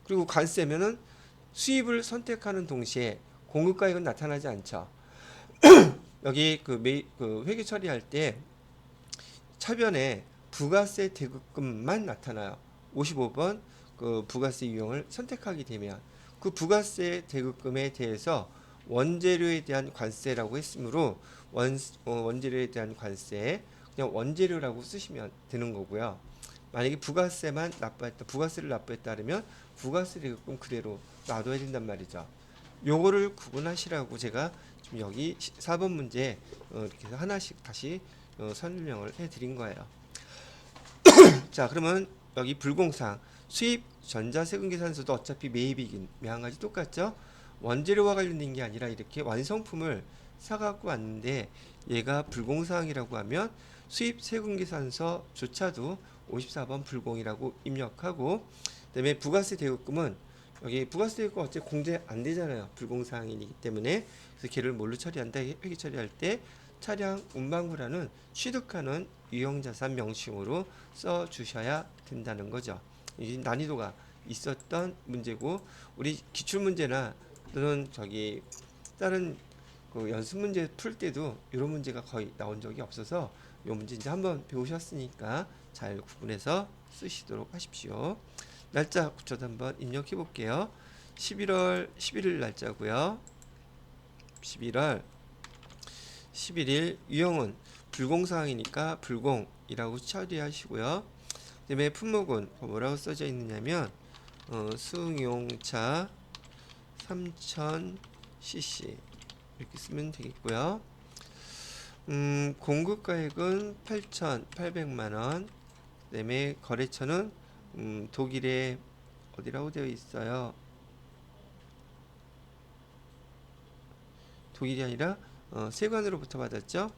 그리고 관세면은 수입을 선택하는 동시에 공급가액은 나타나지 않죠. 여기 그 회계 처리할 때 차변에 부가세 대급금만 나타나요. 55번 그 부가세 유형을 선택하게 되면 그 부가세 대급금에 대해서 원재료에 대한 관세라고 했으므로 원재료에 대한 관세 그냥 원재료라고 쓰시면 되는 거고요. 만약에 부가세를 납부했다 그러면 부가세 대금금 그대로 놔둬야 된단 말이죠. 요거를 구분하시라고 제가 지금 여기 4번 문제 이렇게 해서 하나씩 다시 설명을 해 드린 거예요. 자, 그러면 여기 불공상 수입 전자세금계산서도 어차피 매입이긴 매한가지 똑같죠. 원재료와 관련된 게 아니라 이렇게 완성품을 사갖고 왔는데 얘가 불공사항이라고 하면 수입 세금계산서조차도 54번 불공이라고 입력하고, 그다음에 부가세 대금은 여기 부가세 대금은 어차피 공제 안 되잖아요. 불공사항이기 때문에. 그래서 걔를 뭘로 처리한다? 회계 처리할 때 차량 운반구라는 취득하는 유형자산 명칭으로 써 주셔야 된다는 거죠. 이 난이도가 있었던 문제고, 우리 기출 문제나 또는 저기 다른 그 연습 문제 풀 때도 이런 문제가 거의 나온 적이 없어서 이 문제 이제 한번 배우셨으니까 잘 구분해서 쓰시도록 하십시오. 날짜 저도 한번 입력해 볼게요. 11월 11일 날짜고요. 11월 11일 유형은 불공사항이니까 불공이라고 처리하시고요. 그다음에 품목은 뭐라고 써져 있느냐면 승용차 3000cc 이렇게 쓰면 되겠고요. 공급가액은 8,800만원. 그다음에 거래처는 독일의 어디라고 되어 있어요? 독일이 아니라 세관으로부터 받았죠.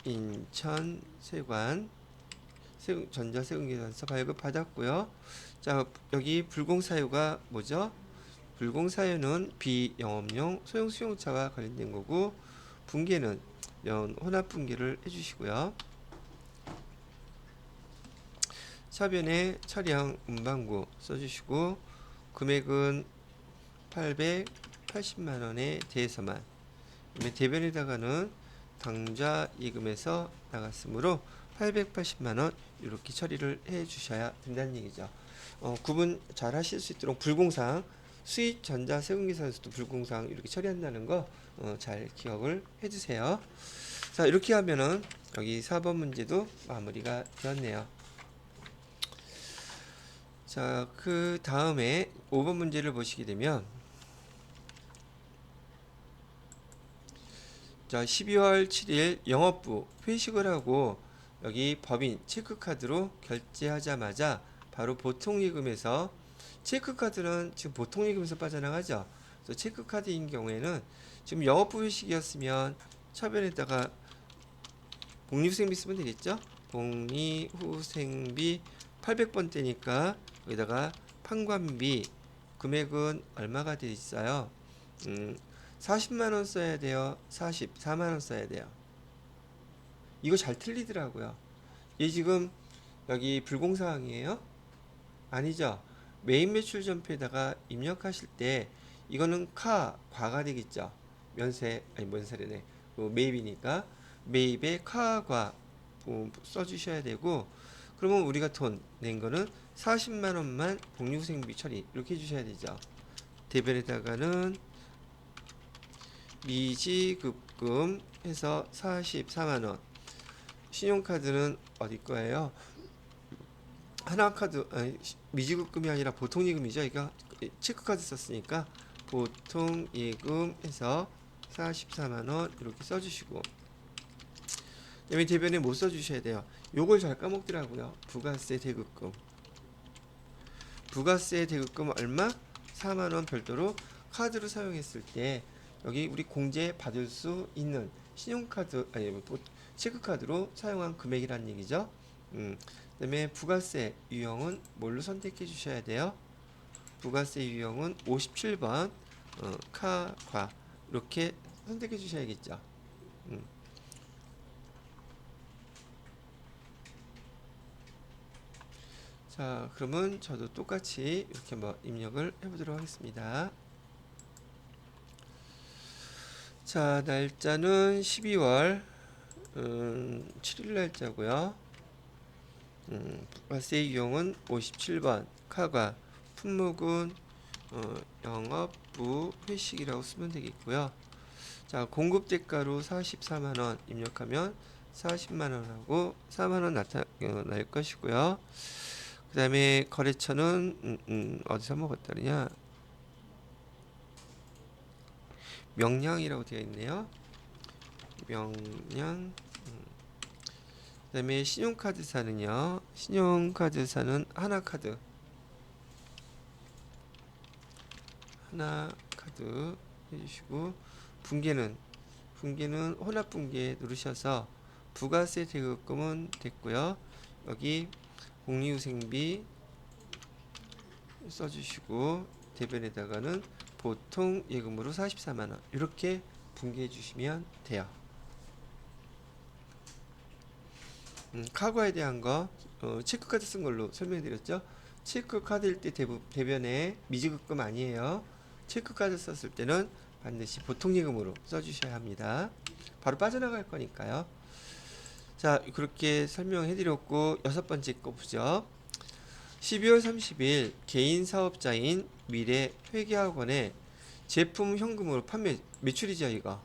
인천 세관 전자세금계산서 발급 받았고요. 자, 여기 불공사유가 뭐죠? 불공사유는 비영업용 소형 수용차와 관련된 거고, 분계는 혼합 분계를 해주시고요. 차변에 차량 운반구 써주시고, 금액은 880만원에 대해서만, 대변에다가는 당좌 이금에서 나갔으므로 880만원 이렇게 처리를 해 주셔야 된다는 얘기죠. 구분 잘 하실 수 있도록 불공사항, 수입 전자 세금계산서도 불공사항 이렇게 처리한다는 거 잘 기억을 해 주세요. 자, 이렇게 하면은 여기 4번 문제도 마무리가 되었네요. 자, 그 다음에 5번 문제를 보시게 되면, 자, 12월 7일 영업부 회식을 하고 여기 법인 체크카드로 결제하자마자 바로 보통예금에서, 체크카드는 지금 보통예금에서 빠져나가죠. 그래서 체크카드인 경우에는 지금 영업부 회식이었으면 차변에다가 복리후생비 쓰면 되겠죠. 복리후생비 800번대니까 여기다가 판관비 금액은 얼마가 돼 있어요? 40만원 써야 돼요? 44만원 써야 돼요? 이거 잘 틀리더라고요. 얘 지금 여기 불공사항이에요? 아니죠. 메인 매출 전표에다가 입력하실 때 이거는 과가 되겠죠. 면세래네. 매입이니까 매입에 과 써주셔야 되고, 그러면 우리가 돈 낸 거는 40만원만 복리후생비 처리 이렇게 해주셔야 되죠. 대변에다가는 미지급금 해서 44만원. 신용카드는 어디 거예요? 하나카드, 아니, 미지급금이 아니라 보통예금이죠. 이거 체크카드 썼으니까 보통예금 해서 44만원 이렇게 써주시고, 그다음에 대변에 못 써주셔야 돼요. 요걸 잘 까먹더라고요. 부가세 대급금. 부가세 대급금 얼마? 4만원 별도로 카드로 사용했을 때 여기 우리 공제 받을 수 있는 신용카드, 아니 체크카드로 사용한 금액이란 얘기죠. 그다음에 부가세 유형은 뭘로 선택해 주셔야 돼요? 부가세 유형은 57번 과 이렇게 선택해 주셔야겠죠. 자, 그러면 저도 똑같이 이렇게 한번 입력을 해보도록 하겠습니다. 자, 날짜는 12월 7일 날짜고요. 부가세 유형은 57번 카과, 품목은 영업부 회식이라고 쓰면 되겠고요. 자, 공급 대가로 44만 원 입력하면 40만 원하고 4만 원 나타날 것이고요. 그다음에 거래처는 어디서 먹었다느냐? 명량이라고 되어 있네요. 명량. 그다음에 신용카드사는요. 신용카드사는 하나카드 해주시고, 분계는 혼합분계 누르셔서 부가세 대급금은 됐고요. 여기 복리후생비 써주시고, 대변에다가는 보통 예금으로 44만 원 이렇게 분계해 주시면 돼요. 카고에 대한 거 체크카드 쓴 걸로 설명드렸죠. 체크카드일 때 대변에 미지급금 아니에요. 체크카드 썼을 때는 반드시 보통예금으로 써주셔야 합니다. 바로 빠져나갈 거니까요. 자, 그렇게 설명해드렸고, 6번째 거 보죠. 12월 30일 개인 사업자인 미래회계학원에 제품 현금으로 판매, 매출이죠 이거,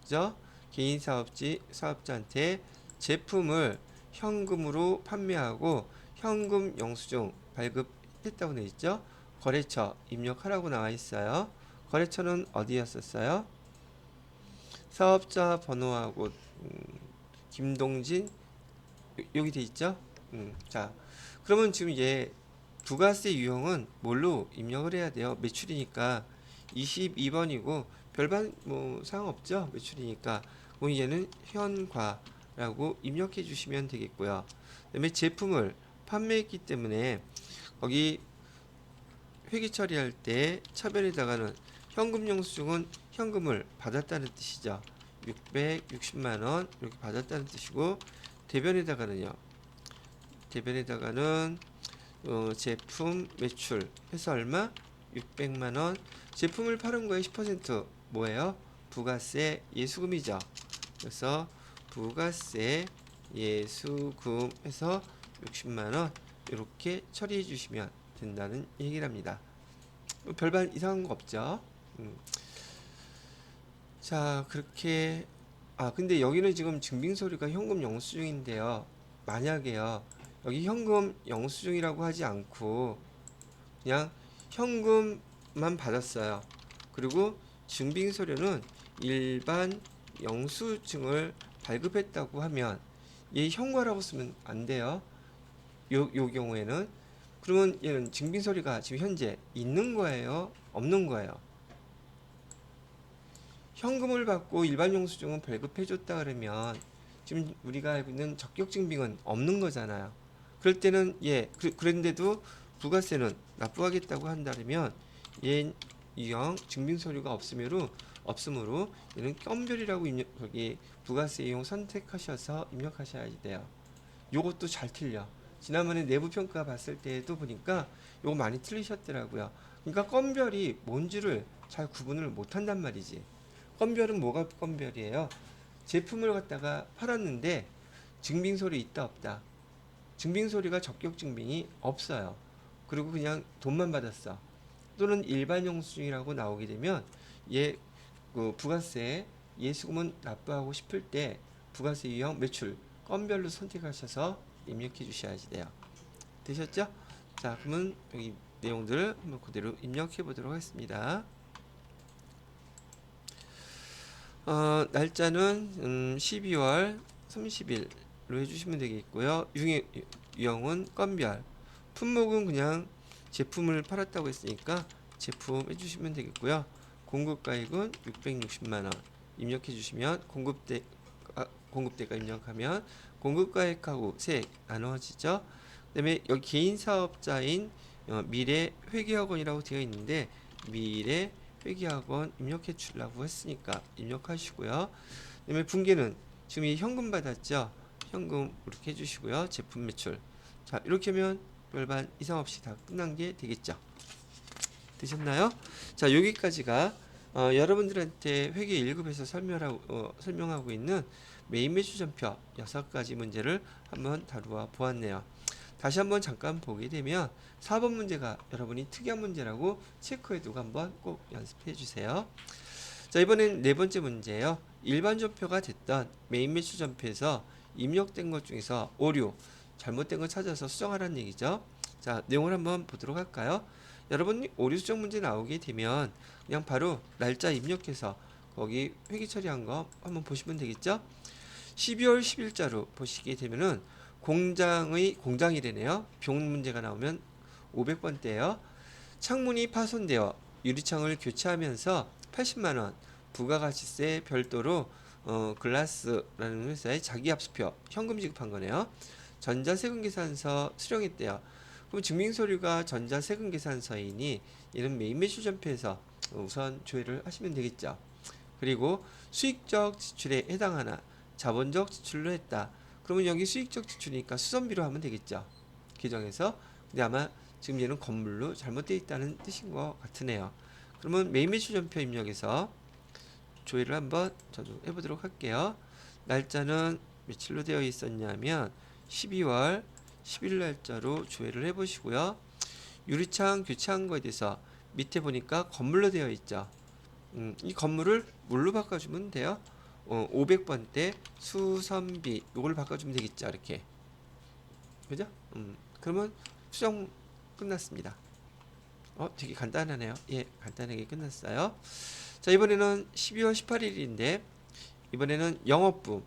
그죠? 개인 사업자한테 제품을 현금으로 판매하고 현금 영수증 발급했다고 되어 있죠. 거래처 입력하라고 나와 있어요. 거래처는 어디였었어요? 사업자 번호하고 김동진 여기 돼 있죠. 자, 그러면 지금 얘 부가세 유형은 뭘로 입력을 해야 돼요? 매출이니까 22번이고 별반 뭐 사항 없죠. 매출이니까. 그럼 얘는 현과라고 입력해 주시면 되겠고요. 그다음에 제품을 판매했기 때문에 거기 회계 처리할 때 차변에다가는 현금 영수증은 현금을 받았다는 뜻이죠. 660만 원 이렇게 받았다는 뜻이고, 대변에다가는 제품 매출 해서 얼마? 600만 원. 제품을 파는 거에 10% 뭐예요? 부가세 예수금이죠. 그래서 부가세 예수금 해서 60만 원 이렇게 처리해 주시면 된다는 얘기를 합니다. 별반 이상한 거 없죠. 자, 그렇게. 근데 여기는 지금 증빙서류가 현금 영수증인데요. 만약에요, 여기 현금 영수증이라고 하지 않고 그냥 현금만 받았어요. 그리고 증빙서류는 일반 영수증을 발급했다고 하면 얘 현과라고 쓰면 안 돼요. 요 경우에는. 그러면 얘는 증빙서류가 지금 현재 있는 거예요? 없는 거예요? 현금을 받고 일반 영수증은 발급해줬다 그러면 지금 우리가 알고 있는 적격증빙은 없는 거잖아요. 그럴 때는 그런데도 부가세는 납부하겠다고 한다면 얘 유형 증빙서류가 없으므로 얘는 껌별이라고 여기 부가세 이용 선택하셔서 입력하셔야 돼요. 요것도 잘 틀려. 지난번에 내부평가 봤을 때도 보니까 요거 많이 틀리셨더라고요. 그러니까 껌별이 뭔지를 잘 구분을 못한단 말이지. 껌별은 뭐가 껌별이에요? 제품을 갖다가 팔았는데 증빙서류 있다 없다. 증빙서류가 적격증빙이 없어요. 그리고 그냥 돈만 받았어. 또는 일반 영수증이라고 나오게 되면 그 부가세 예수금은 납부하고 싶을 때 부가세 유형 매출 건별로 선택하셔서 입력해 주셔야지 돼요. 되셨죠? 자, 그러면 여기 내용들을 한번 그대로 입력해 보도록 하겠습니다. 날짜는 12월 30일로 해주시면 되겠고요. 유형은 건별, 품목은 그냥 제품을 팔았다고 했으니까 제품 해주시면 되겠고요. 공급가액은 660만 원 입력해 주시면 공급대가 입력하면 공급가액하고 세액 나눠지죠. 그다음에 여기 개인 사업자인 미래회계학원이라고 되어 있는데 미래회계학원 입력해 주려고 했으니까 입력하시고요. 그다음에 분계는 지금 이 현금 받았죠. 현금 이렇게 해주시고요. 제품 매출. 자, 이렇게 하면 별반 이상 없이 다 끝난 게 되겠죠. 되셨나요? 자, 여기까지가 여러분들한테 회계 1급에서 설명하고 있는 메인 매출전표 6가지 문제를 한번 다루어 보았네요. 다시 한번 잠깐 보게 되면 4번 문제가 여러분이 특이한 문제라고 체크해두고 한번 꼭 연습해 주세요. 자, 이번엔 네 번째 문제예요. 일반 전표가 됐던 메인 매출 전표에서 입력된 것 중에서 오류, 잘못된 걸 찾아서 수정하라는 얘기죠. 자, 내용을 한번 보도록 할까요? 여러분 오류 수정 문제 나오게 되면 그냥 바로 날짜 입력해서 거기 회계 처리한 거 한번 보시면 되겠죠? 12월 10일자로 보시게 되면은 공장이래네요. 병 문제가 나오면 500번대예요. 창문이 파손되어 유리창을 교체하면서 80만원 부가가치세 별도로 글라스라는 회사에 자기압수표 현금 지급한 거네요. 전자세금계산서 수령했대요. 그럼 증빙서류가 전자세금계산서이니 이는 메인 매출 전표에서 우선 조회를 하시면 되겠죠. 그리고 수익적 지출에 해당하나 자본적 지출로 했다. 그러면 여기 수익적 지출이니까 수선비로 하면 되겠죠. 규정에서. 근데 아마 지금 얘는 건물로 잘못되어 있다는 뜻인 것 같으네요. 그러면 메인 매출 전표 입력에서 조회를 한번 저도 해보도록 할게요. 날짜는 며칠로 되어 있었냐면 12월 10일 날짜로 조회를 해보시고요. 유리창 교체한 거에 대해서 밑에 보니까 건물로 되어 있죠. 이 건물을 뭘로 바꿔주면 돼요? 500번대 수선비 요걸 바꿔주면 되겠죠. 이렇게. 그죠? 그러면 수정 끝났습니다. 되게 간단하네요. 예, 간단하게 끝났어요. 자, 이번에는 12월 18일인데 이번에는 영업부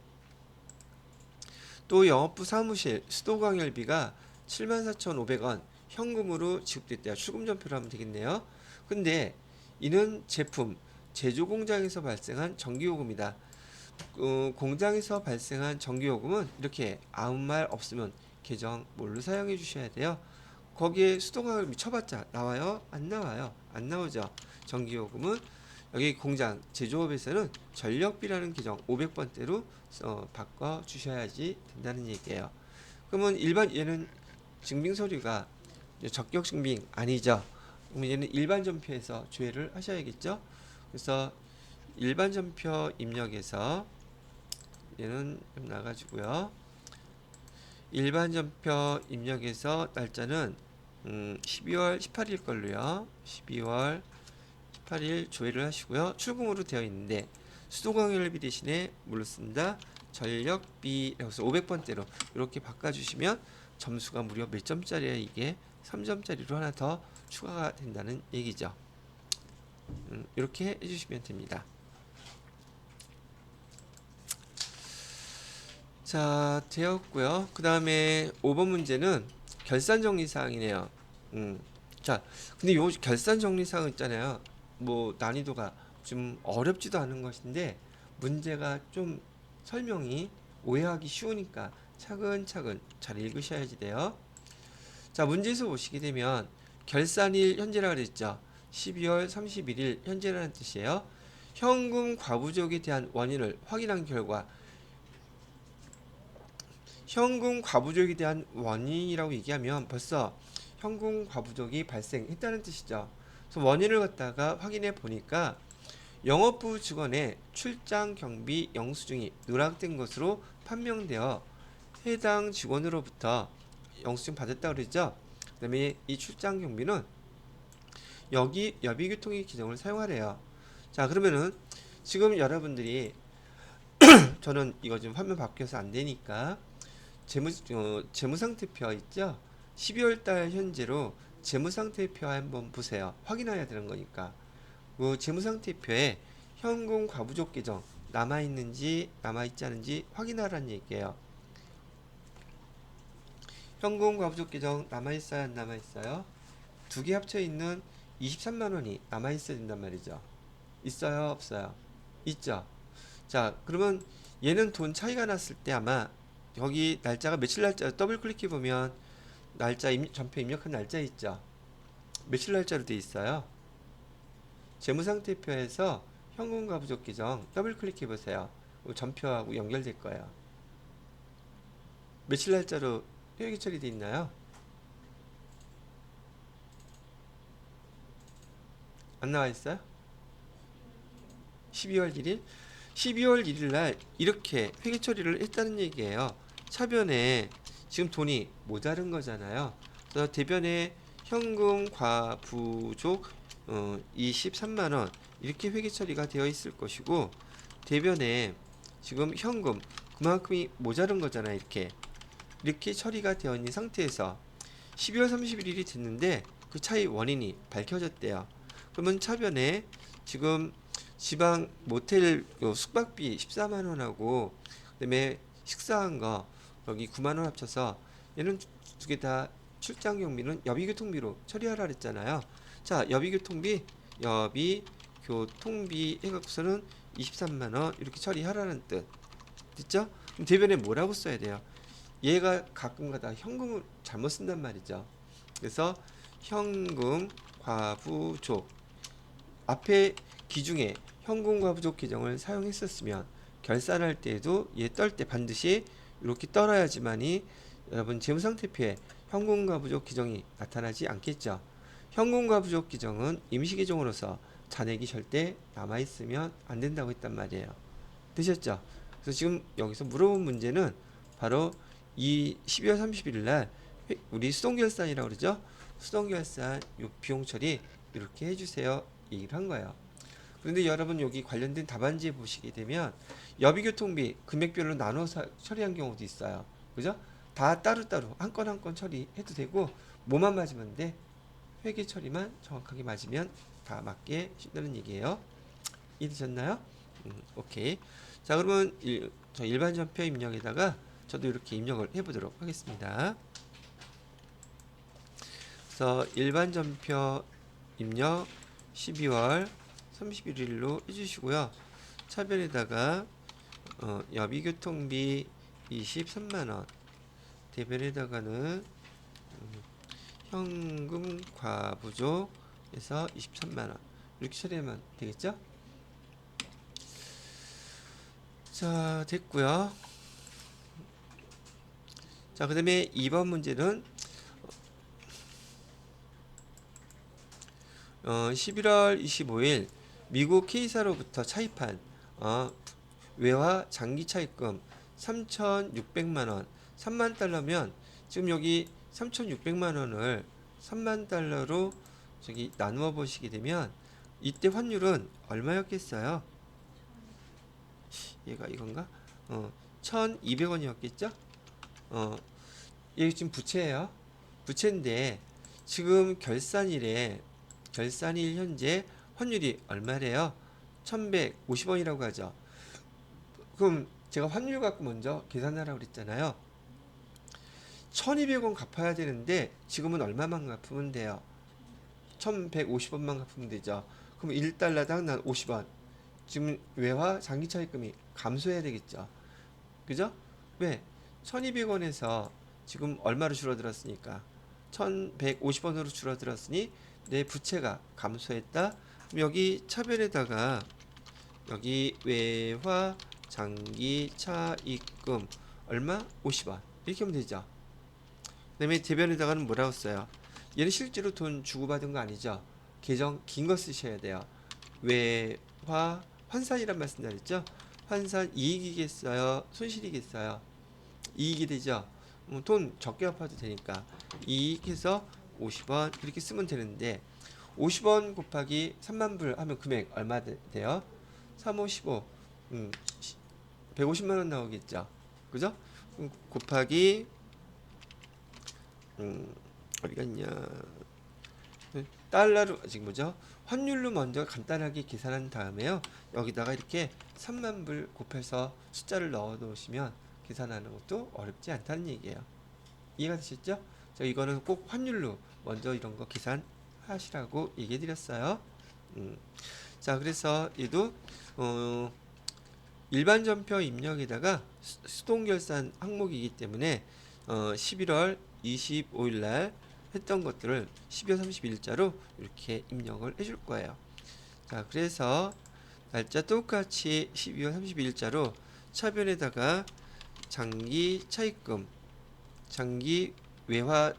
또 영업부 사무실 수도광열비가 74,500원 현금으로 지급됐대요. 출금전표로 하면 되겠네요. 근데 이는 제품 제조 공장에서 발생한 전기요금이다. 공장에서 발생한 전기요금은 이렇게 아무 말 없으면 계정 뭘로 사용해 주셔야 돼요. 거기에 수도광열비 쳐봤자 나와요? 안 나와요? 안 나오죠. 전기요금은 여기 공장 제조업에서는 전력비라는 계정 500번대로 바꿔 주셔야지 된다는 얘기예요. 그러면 일반 얘는 증빙서류가 적격 증빙 아니죠. 그러면 얘는 일반 전표에서 조회를 하셔야겠죠. 그래서 일반 전표 입력에서 얘는 좀 나가지고요. 일반 전표 입력에서 날짜는 12월 18일 걸로요. 12월 18일 조회를 하시고요. 출금으로 되어 있는데 수도광열비 대신에 뭘로 쓴다? 전력비라고 해서 500번대로 이렇게 바꿔주시면 점수가 무려 몇 점짜리야 이게? 3점짜리로 하나 더 추가가 된다는 얘기죠. 이렇게 해주시면 됩니다. 자, 되었고요. 그 다음에 5번 문제는 결산정리사항이네요. 자, 근데 요 결산정리사항 있잖아요. 뭐 난이도가 좀 어렵지도 않은 것인데 문제가 좀 설명이 오해하기 쉬우니까 차근차근 잘 읽으셔야지 돼요. 자, 문제에서 보시게 되면 결산일 현재라 그랬죠. 12월 31일 현재라는 뜻이에요. 현금 과부족에 대한 원인을 확인한 결과 현금 과부족에 대한 원인이라고 얘기하면 벌써 현금 과부족이 발생했다는 뜻이죠. 그래서 원인을 갖다가 확인해 보니까 영업부 직원의 출장 경비 영수증이 누락된 것으로 판명되어 해당 직원으로부터 영수증 받았다고 그러죠. 그 다음에 이 출장 경비는 여기 여비교통의 기종을 사용하래요. 자, 그러면은 지금 여러분들이 저는 이거 지금 화면 바뀌어서 안 되니까 재무상태표 있죠? 12월달 현재로 재무상태표 한번 보세요. 확인해야 되는 거니까. 그 재무상태표에 현금 과부족 계정 남아있는지 남아있지 않은지 확인하라는 얘기예요. 현금 과부족 계정 남아있어요? 안 남아있어요? 두 개 합쳐있는 23만원이 남아있어야 된단 말이죠. 있어요? 없어요? 있죠? 자, 그러면 얘는 돈 차이가 났을 때 아마 여기 날짜가 며칠 날짜 더블 클릭해 보면 날짜 전표 입력한 날짜 있죠. 며칠 날짜로 돼 있어요. 재무상태표에서 현금과 부족 계정 더블 클릭해 보세요. 전표하고 연결될 거예요. 며칠 날짜로 회계 처리돼 있나요? 안 나와 있어요? 12월 1일? 12월 1일 날 이렇게 회계 처리를 했다는 얘기예요. 차변에 지금 돈이 모자른 거잖아요. 그래서 대변에 현금 과부족 23만 원 이렇게 회계 처리가 되어 있을 것이고, 대변에 지금 현금 그만큼이 모자른 거잖아요. 이렇게 처리가 되어 있는 상태에서 12월 31일이 됐는데 그 차이 원인이 밝혀졌대요. 그러면 차변에 지금 지방 모텔 숙박비 14만 원하고 그다음에 식사한 거 여기 9만 원 합쳐서 얘는 두 개 다 출장 경비는 여비교통비로 처리하라 그랬잖아요. 자, 여비교통비 해갖고서는 23만 원 이렇게 처리하라는 뜻. 됐죠? 그럼 대변에 뭐라고 써야 돼요? 얘가 가끔가다 현금을 잘못 쓴단 말이죠. 그래서 현금 과부족 앞에 기중에 현금 과부족 계정을 사용했었으면 결산할 때에도 얘 떨 때 반드시 이렇게 떨어야지만이 여러분 재무상태표에 현금 과부족 계정이 나타나지 않겠죠. 현금 과부족 계정은 임시 계정으로서 잔액이 절대 남아 있으면 안 된다고 했단 말이에요. 되셨죠? 그래서 지금 여기서 물어본 문제는 바로 이 12월 31일 날 우리 수동결산이라고 그러죠. 수동결산 요 비용 처리 이렇게 해주세요. 얘기를 한 거예요. 그런데 여러분 여기 관련된 답안지에 보시게 되면 여비교통비 금액별로 나눠서 처리한 경우도 있어요. 그죠? 다 따로따로 한 건 한 건 처리해도 되고 뭐만 맞으면 돼. 회계 처리만 정확하게 맞으면 다 맞게 쉽다는 얘기예요. 이해되셨나요? 오케이. 자, 그러면 저 일반 전표 입력에다가 저도 이렇게 입력을 해보도록 하겠습니다. 그래서 일반 전표 입력 12월 31일로 해주시고요. 차별에다가 여비교통비 23만원, 대변에다가는 현금 과부족에서 23만원 이렇게 처리하면 되겠죠? 자, 됐고요. 자, 그 다음에 2번 문제는 11월 25일 미국 K사로부터 차입한 외화 장기 차입금 3,600만원, 3만 달러면 지금 여기 3,600만원을 3만 달러로 저기 나누어 보시게 되면 이때 환율은 얼마였겠어요? 얘가 이건가? 1,200원이었겠죠? 이게 지금 부채예요. 부채인데 지금 결산일 현재 환율이 얼마래요? 1,150원이라고 하죠. 그럼 제가 환율 갖고 먼저 계산하라고 그랬잖아요. 1,200원 갚아야 되는데 지금은 얼마만 갚으면 돼요? 1,150원만 갚으면 되죠. 그럼 1달러당 난 50원. 지금 외화 장기 차입금이 감소해야 되겠죠. 그죠? 왜? 1,200원에서 지금 얼마로 줄어들었으니까 1,150원으로 줄어들었으니 내 부채가 감소했다. 그럼 여기 차별에다가 여기 외화 장기 차입금 얼마? 50원 이렇게 하면 되죠. 그 다음에 대변에다가는 뭐라고 써요? 얘는 실제로 돈 주고받은 거 아니죠. 계정 긴 거 쓰셔야 돼요. 외화 환산이란 말씀 잘했죠. 환산 이익이겠어요? 손실이겠어요? 이익이 되죠. 돈 적게 갚아도 되니까 이익해서 50원 이렇게 쓰면 되는데 50원 곱하기 3만 불 하면 금액 얼마 돼요? 3, 5, 15 150만 원 나오겠죠. 그죠? 곱하기 어디가 있냐, 달러로 지금 뭐죠? 환율로 먼저 간단하게 계산한 다음에요. 여기다가 이렇게 3만 불 곱해서 숫자를 넣어 놓으시면 계산하는 것도 어렵지 않다는 얘기예요. 이해가 되셨죠? 자, 이거는 꼭 환율로 먼저 이런 거 계산하시라고 얘기해 드렸어요. 자, 그래서 얘도 일반 전표 입력에다가 수동결산 항목이기 때문에 11월 25일 날 했던 것들을 12월 31일자로 이렇게 입력을 해줄 거예요. 자, 그래서 날짜 똑같이 12월 31일자로 차변에다가 장기 차입금, 장기 외화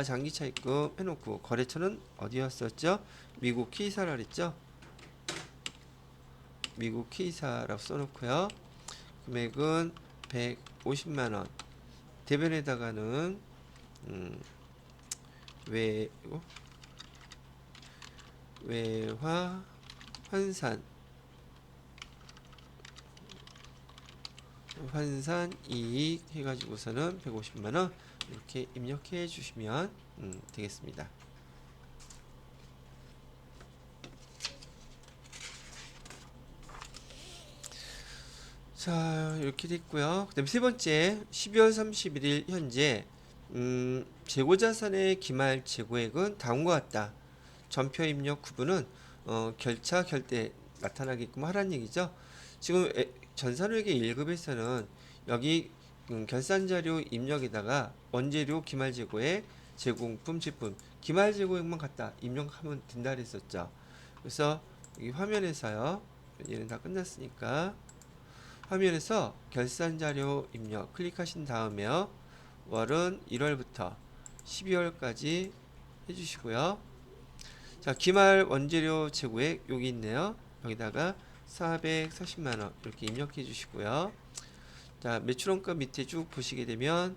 장기 차입금 해놓고 거래처는 어디였었죠? 미국 K사라 그랬죠? 미국 K사라고 써놓고요. 금액은 150만원, 대변에다가는 외 외화 환산 이익 해가지고서는 150만원 이렇게 입력해 주시면 되겠습니다. 자, 이렇게 됐고요. 그 다음에 세 번째 12월 31일 현재 재고자산의 기말 재고액은 다음과 같다. 전표 입력 구분은 결차 결대 나타나게끔 하라는 얘기죠. 지금 전산회계 1급에서는 여기 결산자료 입력에다가 원재료 기말 재고액 제공품 제품 기말 재고액만 갖다 입력하면 된다 그랬었죠. 그래서 여기 화면에서요. 얘는 다 끝났으니까 화면에서 결산자료 입력 클릭하신 다음에요. 월은 1월부터 12월까지 해주시고요. 자, 기말 원재료 재고액 여기 있네요. 여기다가 440만원 이렇게 입력해 주시고요. 자, 매출원가 밑에 쭉 보시게 되면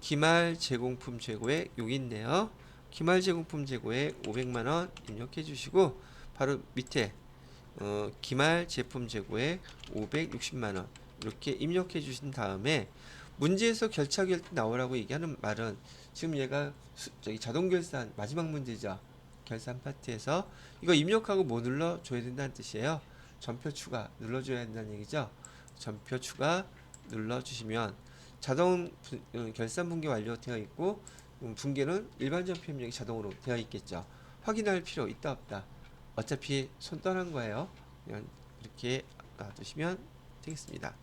기말 제공품 재고액 여기 있네요. 기말 제공품 재고액 500만원 입력해 주시고 바로 밑에 기말 제품 재고액 560만원 이렇게 입력해 주신 다음에 문제에서 결차 결대 나오라고 얘기하는 말은 지금 얘가 저기 자동 결산 마지막 문제죠. 결산 파트에서 이거 입력하고 뭐 눌러줘야 된다는 뜻이에요. 전표 추가 눌러줘야 된다는 얘기죠. 전표 추가 눌러주시면 자동 결산 분계 완료되어 있고 분계는 일반 전표 입력이 자동으로 되어 있겠죠. 확인할 필요 있다 없다. 어차피 손 떠난 거예요. 그냥 이렇게 놔두시면 되겠습니다.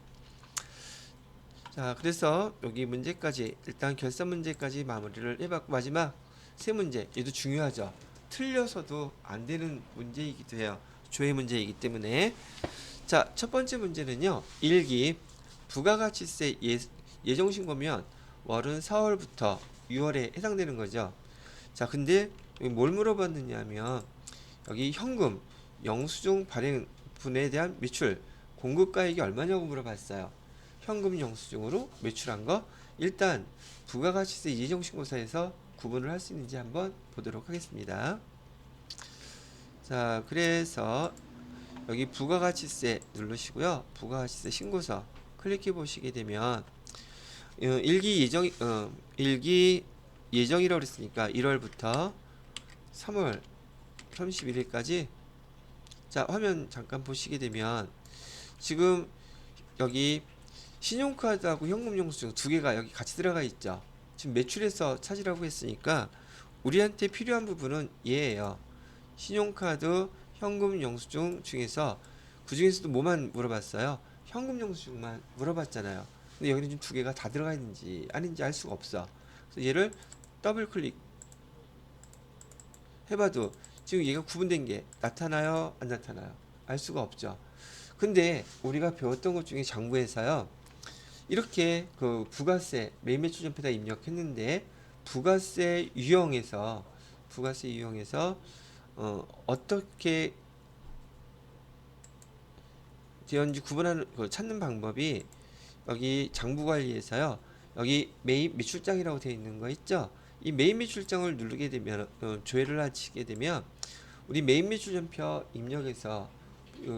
자, 그래서 여기 문제까지 일단 결산 문제까지 마무리를 해봤고 마지막 세 문제 얘도 중요하죠. 틀려서도 안 되는 문제이기도 해요. 조회 문제이기 때문에. 자, 첫 번째 문제는요. 1기 부가가치세 예정신고면 월은 4월부터 6월에 해당되는 거죠. 자, 근데 여기 뭘 물어봤느냐 하면 여기 현금 영수증 발행분에 대한 매출 공급가액이 얼마냐고 물어봤어요. 현금 영수증으로 매출한 거 일단 부가가치세 예정신고서에서 구분을 할 수 있는지 한번 보도록 하겠습니다. 자, 그래서 여기 부가가치세 누르시고요. 부가가치세 신고서 클릭해 보시게 되면 일기 예정이라고 그랬으니까 1월부터 3월 31일까지 자, 화면 잠깐 보시게 되면 지금 여기 신용카드하고 현금영수증 두 개가 여기 같이 들어가 있죠. 지금 매출에서 찾으라고 했으니까 우리한테 필요한 부분은 얘예요. 신용카드, 현금영수증 중에서 그 중에서도 뭐만 물어봤어요? 현금영수증만 물어봤잖아요. 근데 여기는 지금 두 개가 다 들어가 있는지 아닌지 알 수가 없어. 그래서 얘를 더블 클릭 해봐도 지금 얘가 구분된 게 나타나요? 안 나타나요? 알 수가 없죠. 근데 우리가 배웠던 것 중에 장부에서요. 이렇게 그 부가세 매입 매출 전표에다 입력했는데 부가세 유형에서 어떻게 되었는지 구분하는 찾는 방법이 여기 장부관리에서요. 여기 매입 매출장이라고 되어 있는 거 있죠? 이 매입 매출장을 누르게 되면 조회를 하시게 되면 우리 매입 매출 전표 입력에서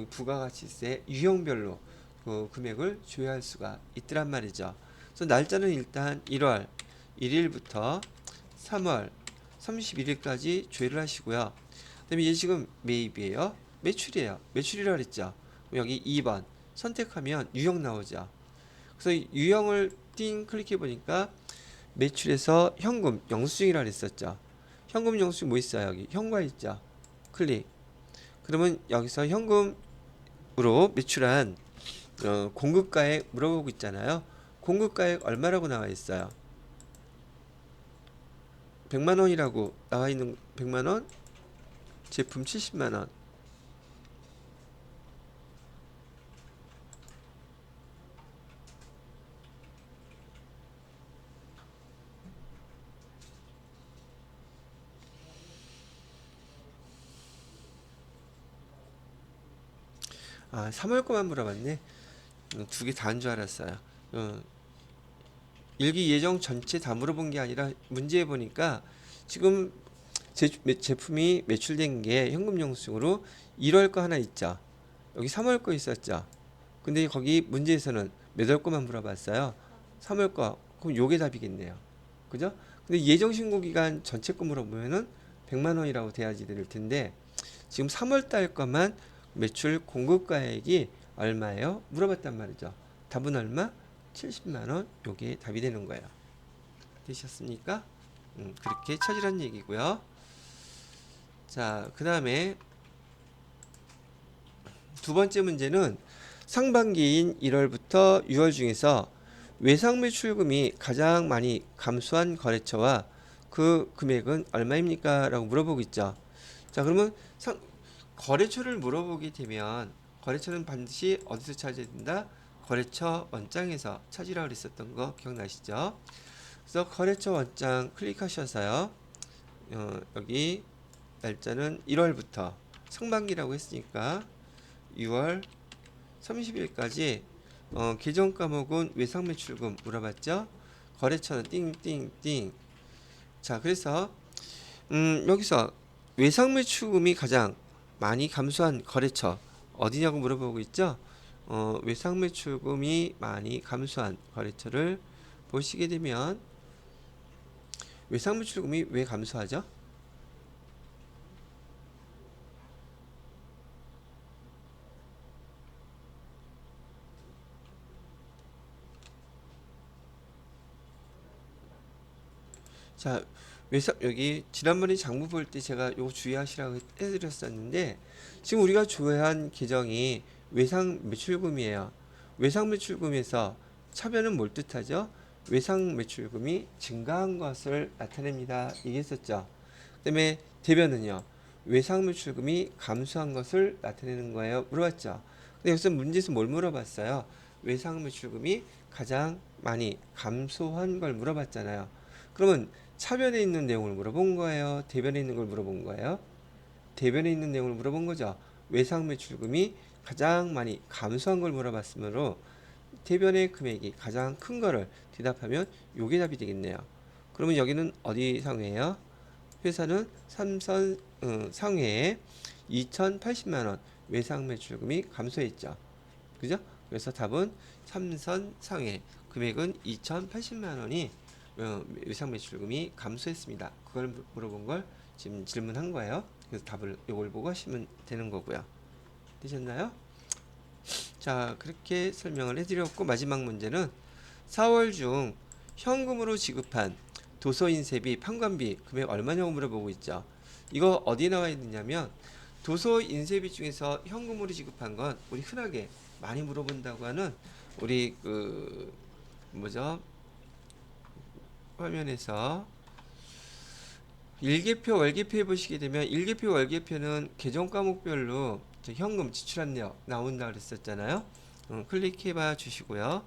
부가가치세 유형별로 그 금액을 조회할 수가 있더란 말이죠. 그래서 날짜는 일단 1월 1일부터 3월 31일까지 조회를 하시고요. 그다음에 이게 지금 매입이에요. 매출이에요. 매출이라고 그랬죠. 여기 2번 선택하면 유형 나오죠. 그래서 유형을 띵 클릭해 보니까 매출에서 현금 영수증이라고 했었죠. 현금 영수증 뭐 있어요? 여기 현관 있죠. 클릭. 그러면 여기서 현금으로 매출한 공급가액 물어보고 있잖아요. 공급가액 얼마라고 나와 있어요? 100만원이라고 나와 있는 100만원 제품 70만원. 아, 3월 거만 물어봤네. 두 개 다 한 줄 알았어요. 일기 예정 전체 다 물어본 게 아니라 문제에 보니까 지금 제품이 매출된 게 현금 영수증으로 1월 거 하나 있죠. 여기 3월 거 있었죠. 근데 거기 문제에서는 몇 월 거만 물어봤어요. 3월 거. 그럼 요게 답이겠네요. 그죠? 근데 예정 신고 기간 전체 거 물어보면은 100만 원이라고 돼야지 될 텐데 지금 3월 달 거만 매출 공급가액이 얼마예요? 물어봤단 말이죠. 답은 얼마? 70만 원. 요게 답이 되는 거예요. 되셨습니까? 그렇게 찾으란 얘기고요. 자, 그 다음에 두 번째 문제는 상반기인 1월부터 6월 중에서 외상 매출금이 가장 많이 감소한 거래처와 그 금액은 얼마입니까? 라고 물어보고 있죠. 자, 그러면 거래처를 물어보게 되면 거래처는 반드시 어디서 찾아야 된다? 거래처 원장에서 찾으라고 그랬었던 거 기억나시죠? 그래서 거래처 원장 클릭하셔서요. 여기 날짜는 1월부터 상반기라고 했으니까 6월 30일까지 계정 과목은 외상 매출금 물어봤죠? 거래처는 띵띵띵. 자, 그래서 여기서 외상 매출금이 가장 많이 감소한 거래처 어디냐고 물어보고 있죠? 외상 매출금이 많이 감소한 거래처를 보시게 되면 외상 매출금이 왜 감소하죠? 자, 여기 지난번에 장부 볼 때 제가 요거 주의하시라고 해드렸었는데 지금 우리가 조회한 계정이 외상 매출금이에요. 외상 매출금에서 차변은 뭘 뜻하죠? 외상 매출금이 증가한 것을 나타냅니다. 얘기했었죠. 그다음에 대변은요. 외상 매출금이 감소한 것을 나타내는 거예요. 물어봤죠. 근데 여기서 문제에서 뭘 물어봤어요? 외상 매출금이 가장 많이 감소한 걸 물어봤잖아요. 그러면 차변에 있는 내용을 물어본 거예요? 대변에 있는 걸 물어본 거예요? 대변에 있는 내용을 물어본 거죠. 외상 매출금이 가장 많이 감소한 걸 물어봤으므로 대변의 금액이 가장 큰 거를 대답하면 요게 답이 되겠네요. 그러면 여기는 어디 상회예요? 회사는 삼선 상회에 2,080만 원 외상 매출금이 감소했죠. 그죠? 그래서 답은 삼선 상회 금액은 2,080만 원이 외상 매출금이 감소했습니다. 그걸 물어본 걸 지금 질문한 거예요. 그래서 답을 이걸 보고 하시면 되는 거고요. 되셨나요? 자, 그렇게 설명을 해드렸고 마지막 문제는 4월 중 현금으로 지급한 도서 인쇄비, 판관비 금액 얼마냐고 물어보고 있죠. 이거 어디에 나와 있느냐면 도서 인쇄비 중에서 현금으로 지급한 건 우리 흔하게 많이 물어본다고 하는 우리 그 뭐죠? 화면에서 일개표, 월개표 해보시게 되면 일개표, 월개표는 계정 과목별로 현금 지출한 내역 나온다 그랬었잖아요. 클릭해봐 주시고요.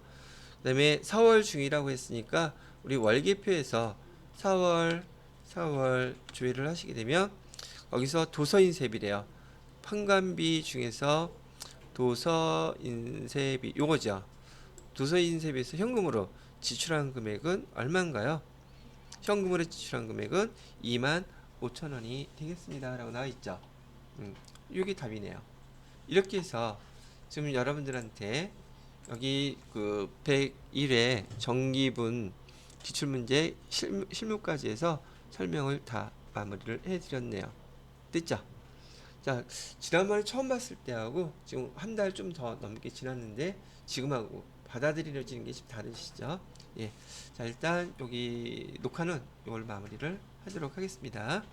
그 다음에 4월 중이라고 했으니까 우리 월개표에서 4월 조회를 하시게 되면 거기서 도서인쇄비래요. 판관비 중에서 도서인쇄비 요거죠. 도서인쇄비에서 현금으로 지출한 금액은 얼마인가요? 현금으로 지출한 금액은 25,000원이 되겠습니다. 라고 나와 있죠. 이게 답이네요. 이렇게 해서 지금 여러분들한테 여기 그 101회 정기분 기출문제 실무까지 해서 설명을 다 마무리를 해드렸네요. 됐죠? 자, 지난번에 처음 봤을 때하고 지금 한 달 좀 더 넘게 지났는데 지금하고 받아들여지는 게 좀 다르시죠? 예. 자, 일단 여기 녹화는 이걸 마무리를 하도록 하겠습니다.